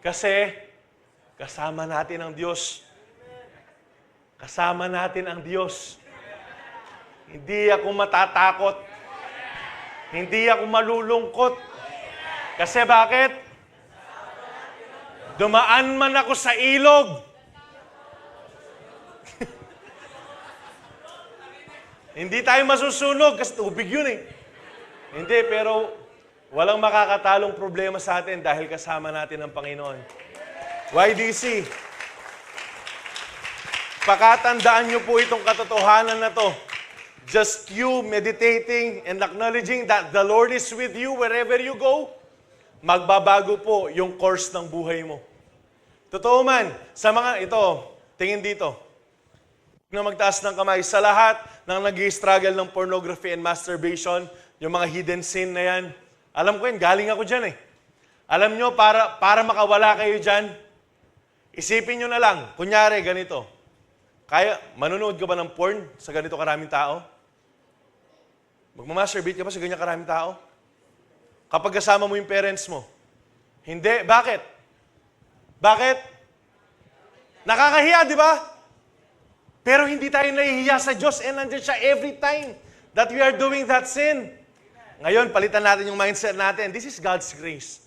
Kasi kasama natin ang Diyos. Kasama natin ang Diyos. Hindi ako matatakot. Hindi ako malulungkot. Kasi bakit? Dumaan man ako sa ilog. Hindi tayo masusunog kasi tubig yun eh. Hindi, pero walang makakatalong problema sa atin dahil kasama natin ang Panginoon. YDC, pakatandaan niyo po itong katotohanan na to. Just you meditating and acknowledging that the Lord is with you wherever you go, magbabago po yung course ng buhay mo. Totoo man, sa mga ito, tingin dito, na magtaas ng kamay, sa lahat ng nag-i-struggle ng pornography and masturbation, yung mga hidden sin na yan, alam ko yun, galing ako dyan eh. Alam nyo, para makawala kayo dyan, isipin nyo na lang, kunyari ganito, manunood ka ba ng porn sa ganito karaming tao? Magmamasturbate ka ba sa ganyan karaming tao? Kapag kasama mo yung parents mo? Hindi. Bakit? Bakit? Nakakahiya, di ba? Pero hindi tayo nahihiya sa Diyos and nandiyan siya every time that we are doing that sin. Ngayon, palitan natin yung mindset natin. This is God's grace.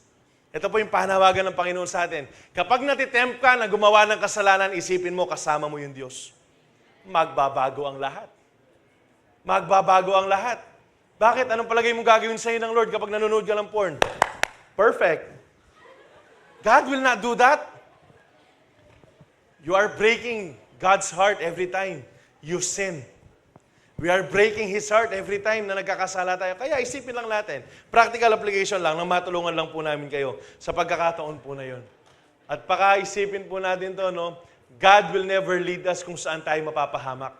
Ito po yung panawagan ng Panginoon sa atin. Kapag natitempt ka na gumawa ng kasalanan, isipin mo, kasama mo yung Diyos. Magbabago ang lahat. Magbabago ang lahat. Bakit? Anong palagay mong gagawin sa'yo ng Lord kapag nanonood ka ng porn? Perfect. God will not do that. You are breaking God's heart every time you sin. We are breaking His heart every time na nagkakasala tayo. Kaya isipin lang natin. Practical application lang, nang matulungan lang po namin kayo sa pagkakataon po na yon. At pakaisipin po natin to, no? God will never lead us kung saan tayo mapapahamak.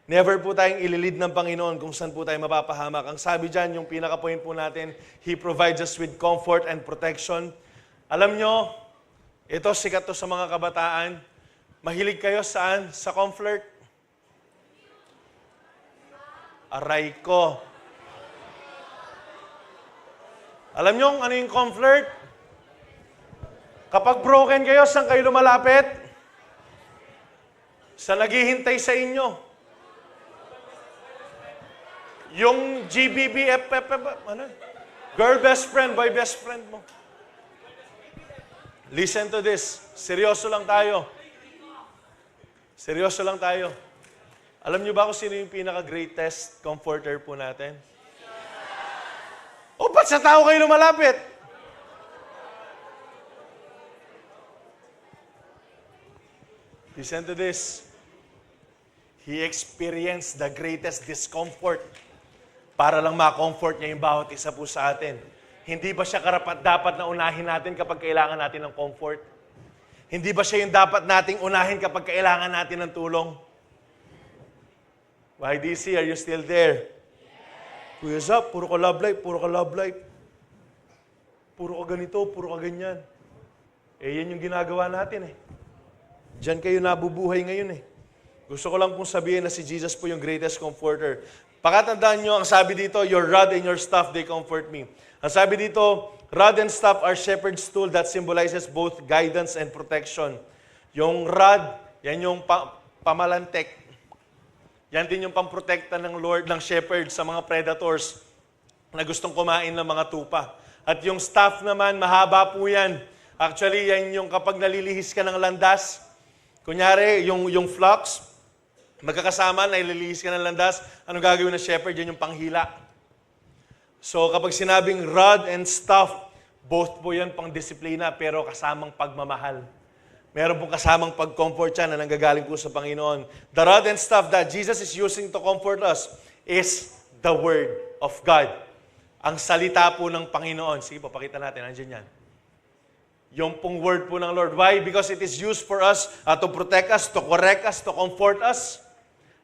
Never po tayong ililid ng Panginoon kung saan po tayo mapapahamak. Ang sabi dyan, yung pinaka-point po natin, He provides us with comfort and protection. Alam nyo, ito sikat to sa mga kabataan. Mahilig kayo saan? Sa comfort. Aray ko. Alam nyo ano yung comfort? Kapag broken kayo, saan kayo lumalapit? Sa naghihintay sa inyo. Yung GBBF, ano? Girl best friend, boy best friend mo. Listen to this. Seryoso lang tayo. Seryoso lang tayo. Alam niyo ba kung sino yung pinaka-greatest comforter po natin? O, ba't sa tao kayo lumalapit? Listen to this. He experienced the greatest discomfort para lang ma-comfort niya yung bawat isa po sa atin. Hindi ba siya karapat-dapat na unahin natin kapag kailangan natin ng comfort? Hindi ba siya yung dapat nating unahin kapag kailangan natin ng tulong? YDC, are you still there? Kuya Zap, puro ka love life, puro ka love life. Puro ka ganito, puro ka ganyan. Eh, yan yung ginagawa natin eh. Diyan kayo nabubuhay ngayon eh. Gusto ko lang pong sabihin na si Jesus po yung greatest comforter. Pakatandaan nyo, ang sabi dito, your rod and your staff, they comfort me. Ang sabi dito, Rod and staff are shepherd's tool that symbolizes both guidance and protection. Yung rod, yan yung pamalantek. Yan din yung pamprotekta ng Lord, ng shepherd sa mga predators na gustong kumain ng mga tupa. At yung staff naman, mahaba po yan. Actually, yan yung kapag nalilihis ka ng landas, kunyari, yung flocks, magkakasama, nalilihis ka ng landas, anong gagawin ng shepherd? Yan yung panghila. So kapag sinabing rod and staff, both po yan pang disiplina, pero kasamang pagmamahal. Meron pong kasamang pag-comfort yan na nanggagaling po sa Panginoon. The rod and staff that Jesus is using to comfort us is the Word of God. Ang salita po ng Panginoon. Sige po, pakita natin. Nandiyan yan. Yung pong word po ng Lord. Why? Because it is used for us to protect us, to correct us, to comfort us.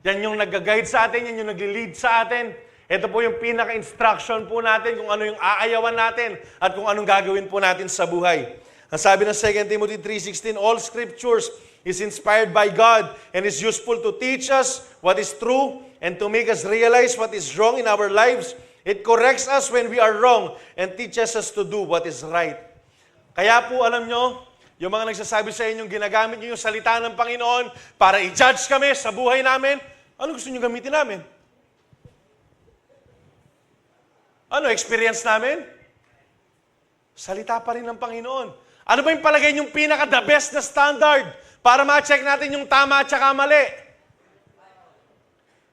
Yan yung nag-guide sa atin, yan yung nag-lead sa atin. Ito po yung pinaka-instruction po natin kung ano yung aayawan natin at kung anong gagawin po natin sa buhay. Ang sabi ng 2 Timothy 3:16, all scriptures is inspired by God and is useful to teach us what is true and to make us realize what is wrong in our lives. It corrects us when we are wrong and teaches us to do what is right. Kaya po alam nyo, yung mga nagsasabi sa inyong ginagamit nyo yung salita ng Panginoon para i-judge kami sa buhay namin, ano gusto nyo gamitin namin? Ano, experience namin? Salita pa rin ng Panginoon. Ano ba yung palagay nyong pinaka-the best na standard para ma-check natin yung tama at saka mali?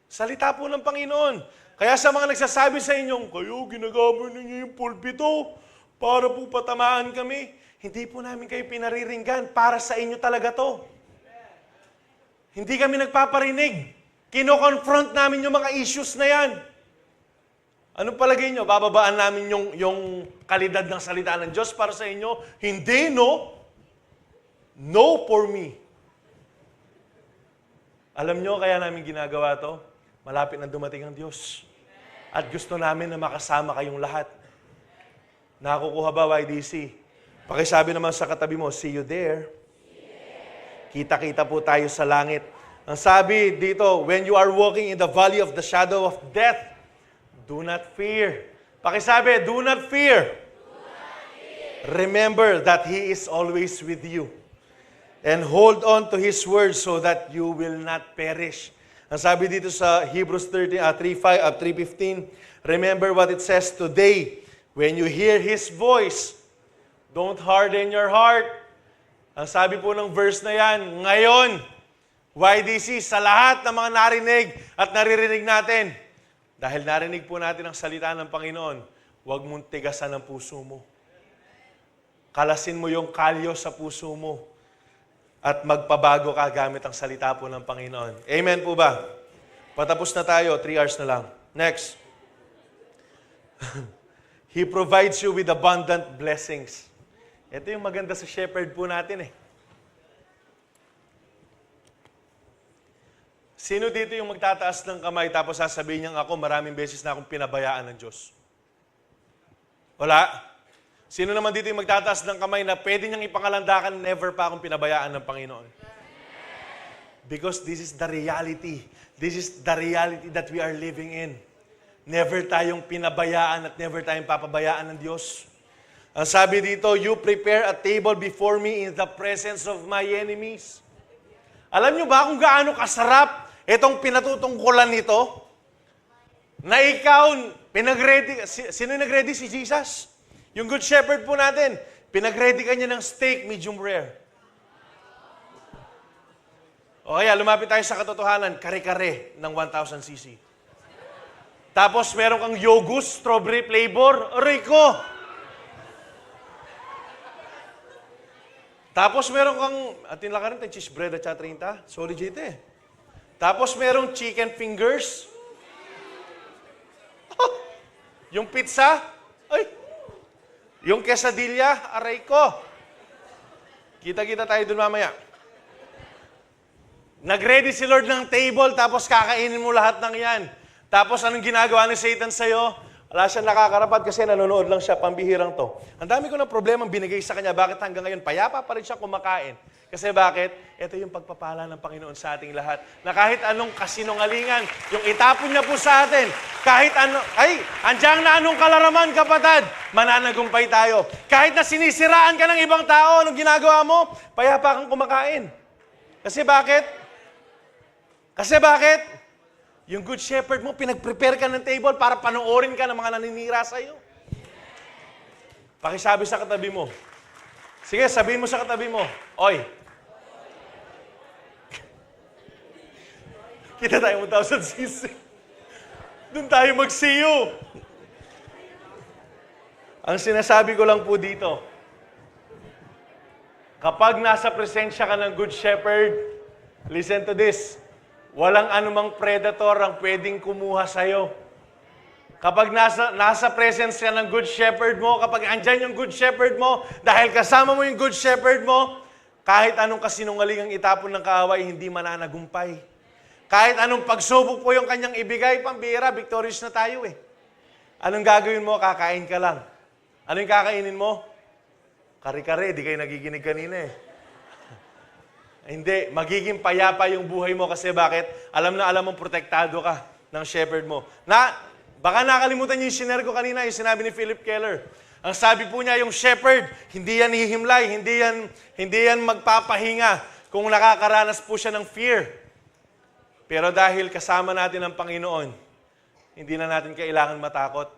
Salita po ng Panginoon. Kaya sa mga nagsasabi sa inyong, kayo, ginagamit ninyo yung pulpito para po patamaan kami. Hindi po namin kayo pinariringgan. Para sa inyo talaga to. Hindi kami nagpaparinig. Kino-confront namin yung mga issues na yan. Anong palagay nyo? Bababaan namin yung kalidad ng salita ng Diyos para sa inyo? Hindi, no? No for me. Alam nyo, kaya namin ginagawa to? Malapit na dumating ang Diyos. At gusto namin na makasama kayong lahat. Nakukuha ba, YDC? Pakisabi naman sa katabi mo, see you there. Kita-kita po tayo sa langit. Ang sabi dito, when you are walking in the valley of the shadow of death, do not fear. Pakisabi, do not fear. Remember that He is always with you. And hold on to His word so that you will not perish. Ang sabi dito sa Hebrews 3:15, remember what it says today. When you hear His voice, don't harden your heart. Ang sabi po ng verse na yan, ngayon, YDC, sa lahat ng mga narinig at naririnig natin, dahil narinig po natin ang salita ng Panginoon, huwag mong tigasan ang puso mo. Kalasin mo yung kalyo sa puso mo. At magpabago ka gamit ang salita po ng Panginoon. Amen po ba? Patapos na tayo, 3 hours na lang. Next. He provides you with abundant blessings. Ito yung maganda sa shepherd po natin eh. Sino dito yung magtataas ng kamay tapos sasabihin niyang ako, maraming beses na akong pinabayaan ng Diyos? Wala. Sino naman dito yung magtataas ng kamay na pwede niyang ipangalandakan, never pa akong pinabayaan ng Panginoon? Because this is the reality. This is the reality that we are living in. Never tayong pinabayaan at never tayong papabayaan ng Diyos. Ang sabi dito, you prepare a table before me in the presence of my enemies. Alam niyo ba kung gaano kasarap itong pinatutungkulan nito? Na ikaw, pinag-ready, sino nag-ready? Si Jesus? Yung Good Shepherd po natin, pinag-ready ka niya ng steak, medium rare. O kaya, lumapit tayo sa katotohanan, kare-kare ng 1,000cc. Tapos, meron kang yogurt, strawberry flavor, aray ko! Tapos, meron kang, atin lang ka rin, cheese bread at 30. Sorry, JT. Tapos, merong chicken fingers. Yung pizza, ay! Yung quesadilla, aray ko. Kita-kita tayo dun mamaya. Nag-ready si Lord ng table, tapos kakainin mo lahat ng yan. Tapos anong ginagawa ni Satan sa'yo? Wala siyang nakakarapat kasi nanonood lang siya, pambihirang to. Ang dami ko ng problemang binigay sa kanya. Bakit hanggang ngayon payapa pa rin siya kumakain? Kasi bakit? Ito yung pagpapala ng Panginoon sa ating lahat. Na kahit anong kasinungalingan, yung itapon niya po sa atin, kahit ano, ay, andiyan na anong kalaraman, kapatid, mananagumpay tayo. Kahit na sinisiraan ka ng ibang tao, anong ginagawa mo? Payapa kang kumakain. Kasi bakit? Kasi bakit? Yung good shepherd mo, pinag-prepare ka ng table para panoorin ka ng mga naninira sa iyo. Pakisabi sa katabi mo. Sige, sabihin mo sa katabi mo, Oy, kita tayo 1,000cc. Doon tayo mag-see you. Ang sinasabi ko lang po dito, kapag nasa presensya ka ng good shepherd, listen to this, walang anumang predator ang pwedeng kumuha sa'yo. Kapag nasa presence ka ng good shepherd mo, kapag andyan yung good shepherd mo, dahil kasama mo yung good shepherd mo, kahit anong kasinungalingang itapon ng kaaway, hindi mananagumpay. Kahit anong pagsubok po yung kanyang ibigay, pambira, victorious na tayo eh. Anong gagawin mo? Kakain ka lang. Ano yung kakainin mo? Kare-kare, di kayo nagiginig kanina eh. Hindi, magiging payapa yung buhay mo kasi bakit? Alam na alam mong protektado ka ng shepherd mo. Baka nakalimutan niyo yung sinare ko kanina, yung sinabi ni Philip Keller. Ang sabi po niya, yung shepherd, hindi yan hihimlay, hindi yan magpapahinga kung nakakaranas po siya ng fear. Pero dahil kasama natin ang Panginoon, hindi na natin kailangan matakot.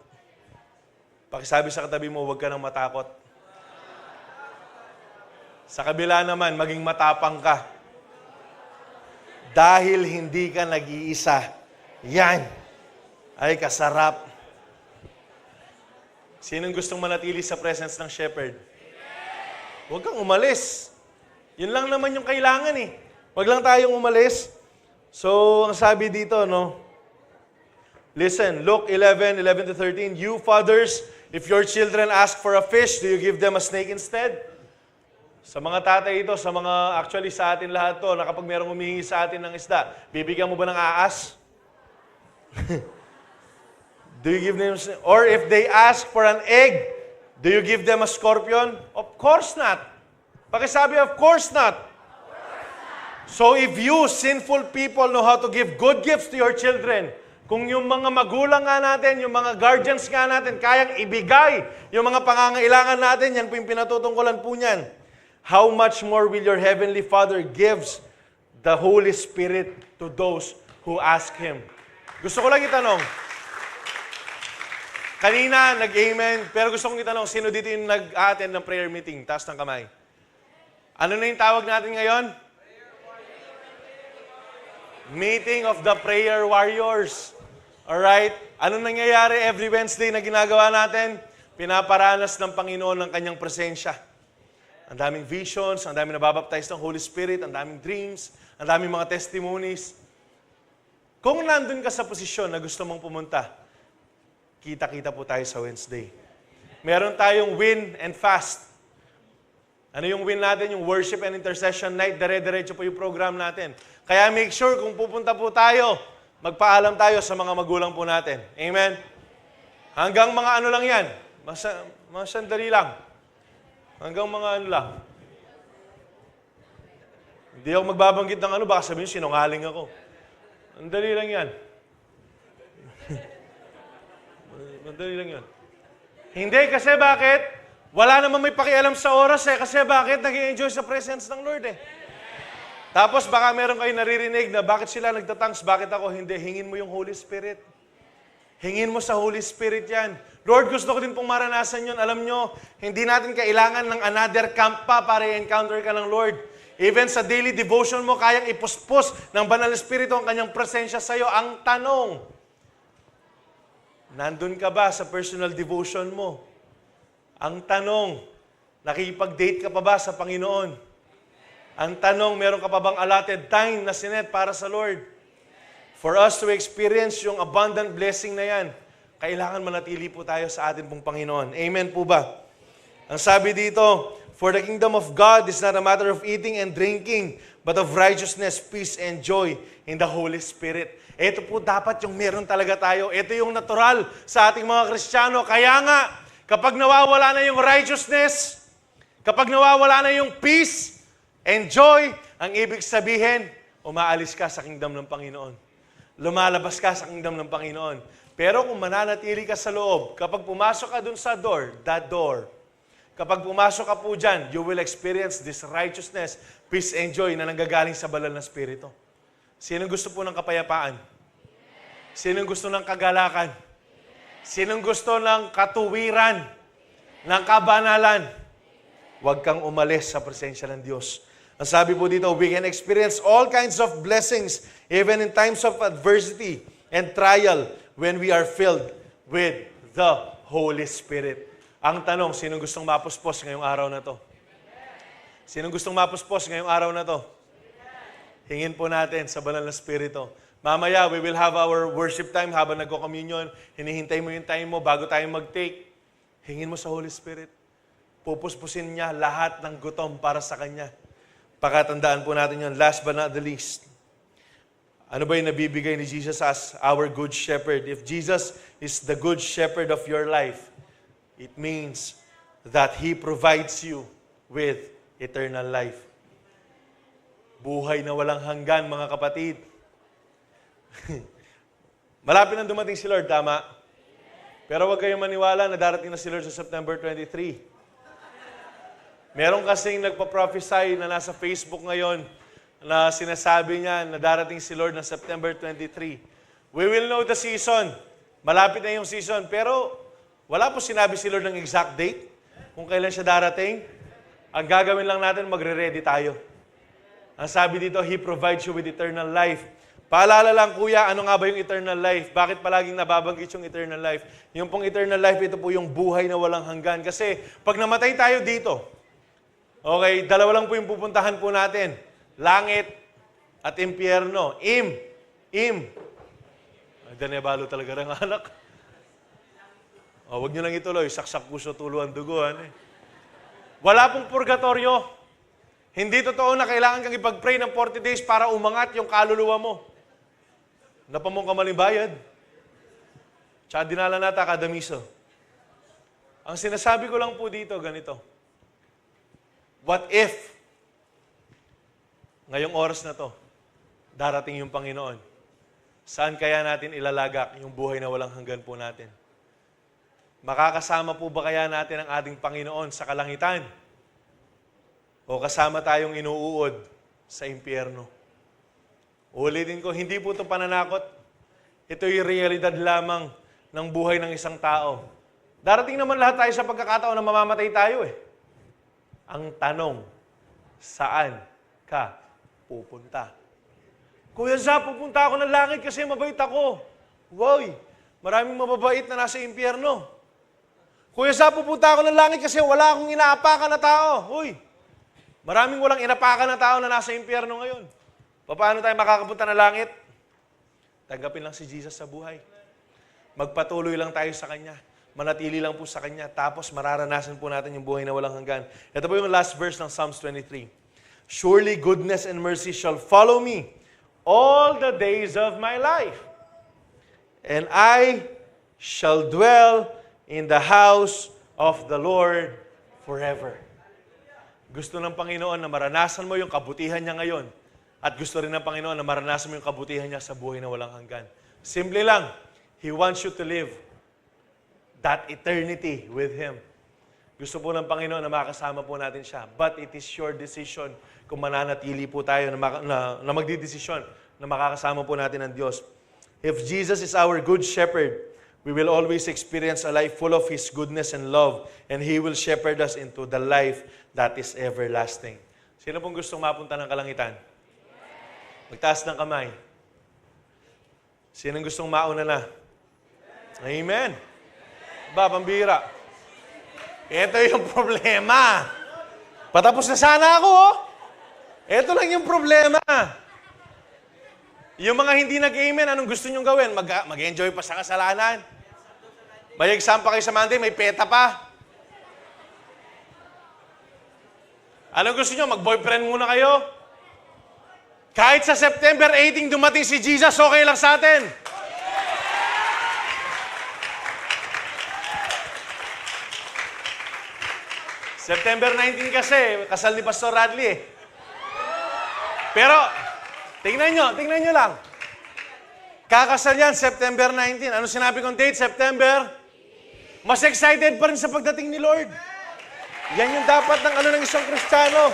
Pakisabi sa katabi mo, huwag ka nang matakot. Sa kabila naman, maging matapang ka. Dahil hindi ka nag-iisa. Yan ay kasarap. Sinong gustong manatili sa presence ng shepherd? Huwag kang umalis. Yun lang naman yung kailangan eh. Huwag lang tayong umalis. So, ang sabi dito, no? Listen, Luke 11:11-13, you fathers, if your children ask for a fish, do you give them a snake instead? Sa mga tatay ito, actually sa atin lahat to, na kapag merong humihingi sa atin ng isda, bibigyan mo ba ng aas? Do you give them, or if they ask for an egg, do you give them a scorpion? Of course not. Pakisabi, of course not. So if you, sinful people, know how to give good gifts to your children, kung yung mga magulang nga natin, yung mga guardians nga natin, kayang ibigay yung mga pangangailangan natin, yan po yung pinatutungkulan po niyan. How much more will your heavenly Father gives the Holy Spirit to those who ask Him? Gusto ko lang itanong, kanina nag-amen, pero gusto kong itanong, sino dito yung nag-attend ng prayer meeting? Taas ng kamay. Ano na yung tawag natin ngayon? Meeting of the Prayer Warriors. Alright? Anong nangyayari every Wednesday na ginagawa natin? Pinaparanas ng Panginoon ng kanyang presensya. Ang daming visions, ang daming nababaptize ng Holy Spirit, ang daming dreams, ang daming mga testimonies. Kung nandun ka sa posisyon na gusto mong pumunta, kita-kita po tayo sa Wednesday. Meron tayong win and fast. Ano yung win natin? Yung worship and intercession night, dire-diretso po yung program natin. Kaya make sure kung pupunta po tayo, magpaalam tayo sa mga magulang po natin. Amen? Hanggang mga ano lang yan. Mga sandali lang. Hanggang mga ano lang. Hindi ako magbabanggit ng ano, baka sabihin sinungaling ako. Ang dali lang yan. Madali lang yan. Hindi, kasi bakit? Wala naman may pakialam sa oras eh. Kasi bakit? Nag-i-enjoy sa presence ng Lord eh. Tapos baka meron kayo naririnig na bakit sila nagtatangs, bakit ako hindi? Hingin mo yung Holy Spirit. Hingin mo sa Holy Spirit yan. Lord, gusto ko din pong maranasan yun. Alam nyo, hindi natin kailangan ng another camp pa para i-encounter ka ng Lord. Even sa daily devotion mo, kayang ipuspos ng Banal Espiritu ang kanyang presensya sa'yo. Ang tanong, nandun ka ba sa personal devotion mo? Ang tanong, nakikipag-date ka pa ba sa Panginoon? Ang tanong, meron ka pa bang allotted time na sinet para sa Lord? For us to experience yung abundant blessing na yan, kailangan manatili po tayo sa atin pong Panginoon. Amen po ba? Ang sabi dito, For the kingdom of God is not a matter of eating and drinking, but of righteousness, peace, and joy in the Holy Spirit. Ito po dapat yung meron talaga tayo. Ito yung natural sa ating mga Kristiyano. Kaya nga, kapag nawawala na yung righteousness, kapag nawawala na yung peace and joy, ang ibig sabihin, umaalis ka sa kingdom ng Panginoon. Lumalabas ka sa kingdom ng Panginoon. Pero kung mananatili ka sa loob, kapag pumasok ka dun sa door, that door, kapag pumasok ka po dyan, you will experience this righteousness, peace, and joy na nanggagaling sa banal na Espiritu. Sinong gusto po ng kapayapaan? Sinong gusto ng kagalakan? Sinong gusto ng katuwiran? Ng kabanalan? Huwag kang umalis sa presensya ng Diyos. Ang sabi po dito, we can experience all kinds of blessings even in times of adversity and trial when we are filled with the Holy Spirit. Ang tanong, sinong gustong mapuspos ngayong araw na to? Sinong gustong mapuspos ngayong araw na to? Hingin po natin sa banal na Espiritu. Mamaya, we will have our worship time habang nagko-communion. Hinihintay mo yung time mo bago tayo mag-take. Hingin mo sa Holy Spirit. Pupuspusin niya lahat ng gutom para sa Kanya. Pakatandaan po natin yun. Last but not the least. Ano ba yung nabibigay ni Jesus as our good shepherd? If Jesus is the good shepherd of your life, it means that He provides you with eternal life. Buhay na walang hanggan, mga kapatid. Malapit nang dumating si Lord, tama? Pero huwag kayong maniwala na darating na si Lord sa September 23. Meron kasing nagpa-prophesy na nasa Facebook ngayon na sinasabi niya na darating si Lord na September 23. We will know the season. Malapit na yung season. Pero wala po sinabi si Lord ng exact date kung kailan siya darating. Ang gagawin lang natin, magre-ready tayo. Ang sabi dito, He provides you with eternal life. Paalala lang, kuya, ano nga ba yung eternal life? Bakit palaging nababanggit yung eternal life? Yung pong eternal life, ito po yung buhay na walang hanggan. Kasi pag namatay tayo dito, okay, dalawa lang po yung pupuntahan po natin. Langit at impyerno. Im. Ay, danebalo talaga ng anak. Huwag nyo lang ituloy. Saksak puso, tulo ang duguan. Wala pong purgatorio. Hindi totoo na kailangan kang ipag-pray ng 40 days para umangat yung kaluluwa mo. Napamong ka maling bayad. Tsaka dinala nata kada miso. Ang sinasabi ko lang po dito, ganito. What if ngayong oras na to, darating yung Panginoon? Saan kaya natin ilalagak yung buhay na walang hanggan po natin? Makakasama po ba kaya natin ang ating Panginoon sa kalangitan? O kasama tayong inuuod sa impyerno? Ulitin ko, hindi po ito pananakot. Ito yung realidad lamang ng buhay ng isang tao. Darating naman lahat tayo sa pagkakataon na mamamatay tayo eh. Ang tanong, saan ka pupunta? Kuya Za, pupunta ako ng langit kasi mabait ako. Wow, maraming mababait na nasa impyerno. Kuya Za, pupunta ako ng langit kasi wala akong inaapakan na tao. Uy, maraming walang inapakan na tao na nasa impyerno ngayon. Paano tayo makakapunta ng langit? Tanggapin lang si Jesus sa buhay. Magpatuloy lang tayo sa Kanya. Manatili lang po sa Kanya. Tapos mararanasan po natin yung buhay na walang hanggan. Ito po yung last verse ng Psalms 23. Surely goodness and mercy shall follow me all the days of my life. And I shall dwell in the house of the Lord forever. Gusto ng Panginoon na maranasan mo yung kabutihan niya ngayon. At gusto rin ng Panginoon na maranasan mo yung kabutihan niya sa buhay na walang hanggan. Simple lang, He wants you to live that eternity with Him. Gusto po ng Panginoon na makasama po natin siya. But it is your decision kung mananatili po tayo na magdidesisyon na makakasama po natin ang Diyos. If Jesus is our good shepherd, we will always experience a life full of His goodness and love, and He will shepherd us into the life that is everlasting. Sino pong gustong mapunta ng kalangitan? Magtaas ng kamay. Sinong gustong mauna na? Amen. Ba, pambira. Ito yung problema. Patapos na sana ako, oh. Ito lang yung problema. Yung mga hindi nag-amen, anong gusto nyong gawin? Mag-enjoy pa sa kasalanan. May exam pa kayo sa Monday, may peta pa. Anong gusto nyo? Mag-boyfriend muna kayo? Kahit sa September 18 dumating si Jesus, okay lang sa atin. September 19 kasi, kasal ni Pastor Radley eh. Pero, tingnan nyo lang. Kakasal yan, September 19. Ano sinabi kong date? September? Mas excited pa rin sa pagdating ni Lord. Yan yung dapat ng isang Kristiyano.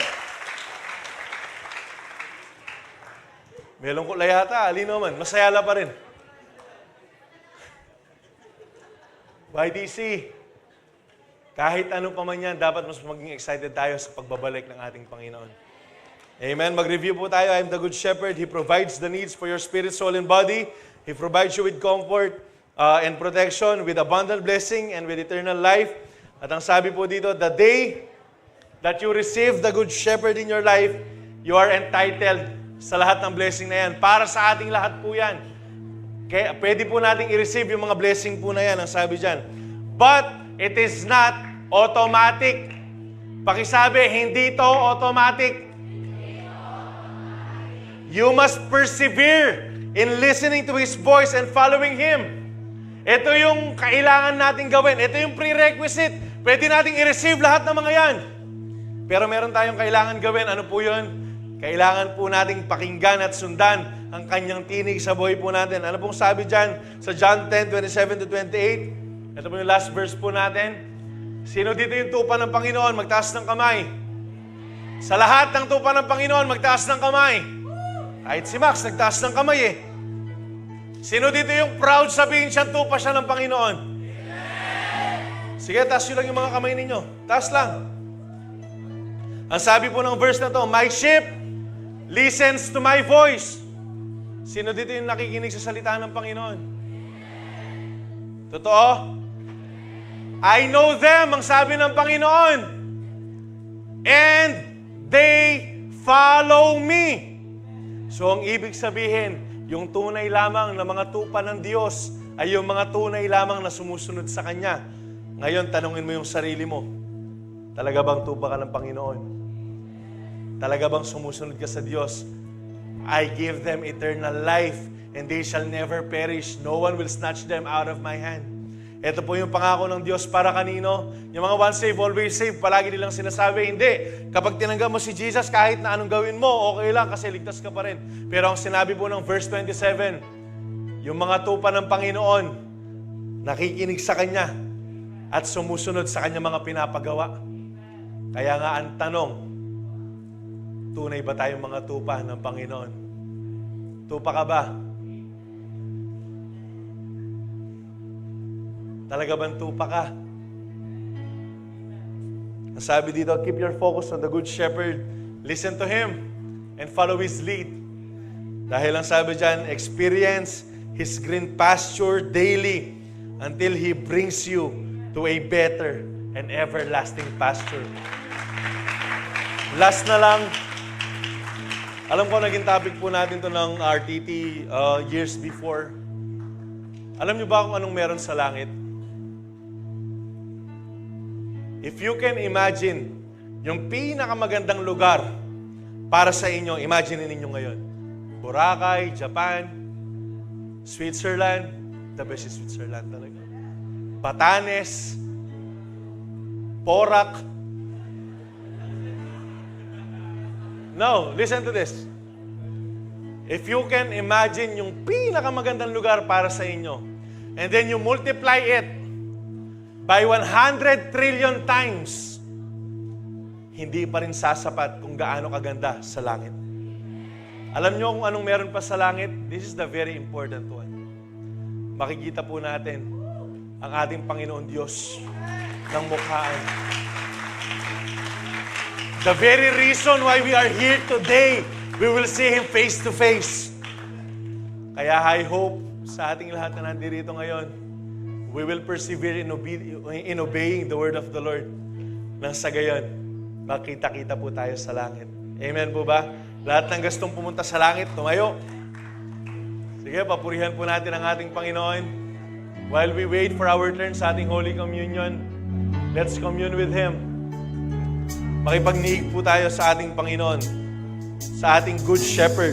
May lungkot na yata, alino man. Masayala pa rin. YDC, kahit ano pa man yan, dapat mas maging excited tayo sa pagbabalik ng ating Panginoon. Amen. Mag-review po tayo. I am the Good Shepherd. He provides the needs for your spirit, soul, and body. He provides you with comfort and protection, with abundant blessing, and with eternal life. At ang sabi po dito, the day that you receive the Good Shepherd in your life, you are entitled sa lahat ng blessing na yan. Para sa ating lahat po yan. Kaya pwede po nating i-receive yung mga blessing po na yan, ang sabi dyan. But it is not automatic. Pakisabi, hindi to automatic. You must persevere in listening to His voice and following Him. Ito yung kailangan natin gawin. Ito yung prerequisite. Pwede nating i-receive lahat ng mga yan. Pero meron tayong kailangan gawin. Ano po yun? Kailangan po nating pakinggan at sundan ang kanyang tinig sa buhay po natin. Ano pong sabi dyan sa John 10:27-28? Ito po yung last verse po natin. Sino dito yung tupa ng Panginoon? Magtaas ng kamay. Sa lahat ng tupa ng Panginoon, magtaas ng kamay. Kahit si Max, nagtaas ng kamay eh. Sino dito yung proud sabihin siya, tupa siya ng Panginoon? Sige, taas nyo lang yung mga kamay ninyo. Taas lang. Ang sabi po ng verse na to, my sheep listens to my voice. Sino dito yung nakikinig sa salita ng Panginoon? Totoo? I know them, ang sabi ng Panginoon. And they follow me. So, ang ibig sabihin, yung tunay lamang na mga tupa ng Diyos ay yung mga tunay lamang na sumusunod sa Kanya. Ngayon, tanungin mo yung sarili mo. Talaga bang tupa ka ng Panginoon? Talaga bang sumusunod ka sa Diyos? I give them eternal life and they shall never perish. No one will snatch them out of my hand. Ito po yung pangako ng Diyos para kanino? Yung mga once saved, always saved, palagi nilang sinasabi, hindi. Kapag tinanggap mo si Jesus, kahit na anong gawin mo, okay lang kasi ligtas ka pa rin. Pero ang sinabi po ng verse 27, yung mga tupa ng Panginoon, nakikinig sa Kanya at sumusunod sa Kanya mga pinapagawa. Kaya nga ang tanong, tunay ba tayong mga tupa ng Panginoon? Tupa ka ba? Talaga bang tupa ka? Ang sabi dito, keep your focus on the Good Shepherd. Listen to Him and follow His lead. Dahil ang sabi dyan, experience His green pasture daily until He brings you to a better and everlasting pasture. Last na lang, alam ko naging topic po natin to ng RTT years before. Alam niyo ba kung anong meron sa langit? If you can imagine, yung pinakamagandang lugar para sa inyo, imagine ninyo ngayon. Boracay, Japan, Switzerland, the best is Switzerland talaga. Batanes, Porac. No, listen to this. If you can imagine yung pinakamagandang lugar para sa inyo, and then you multiply it by 100 trillion times, hindi pa rin sasapat kung gaano kaganda sa langit. Alam nyo kung anong meron pa sa langit? This is the very important one. Makikita po natin ang ating Panginoon Diyos ng mukhaan. The very reason why we are here today, we will see Him face to face. Kaya I hope sa ating lahat na nandito ngayon, we will persevere in obeying the word of the Lord. Nang sa gayon, makita-kita po tayo sa langit. Amen po ba? Lahat ng gustong pumunta sa langit, tumayo. Sige, papurihan po natin ang ating Panginoon. While we wait for our turn sa ating Holy Communion, let's commune with Him. Makipagniig po tayo sa ating Panginoon, sa ating Good Shepherd.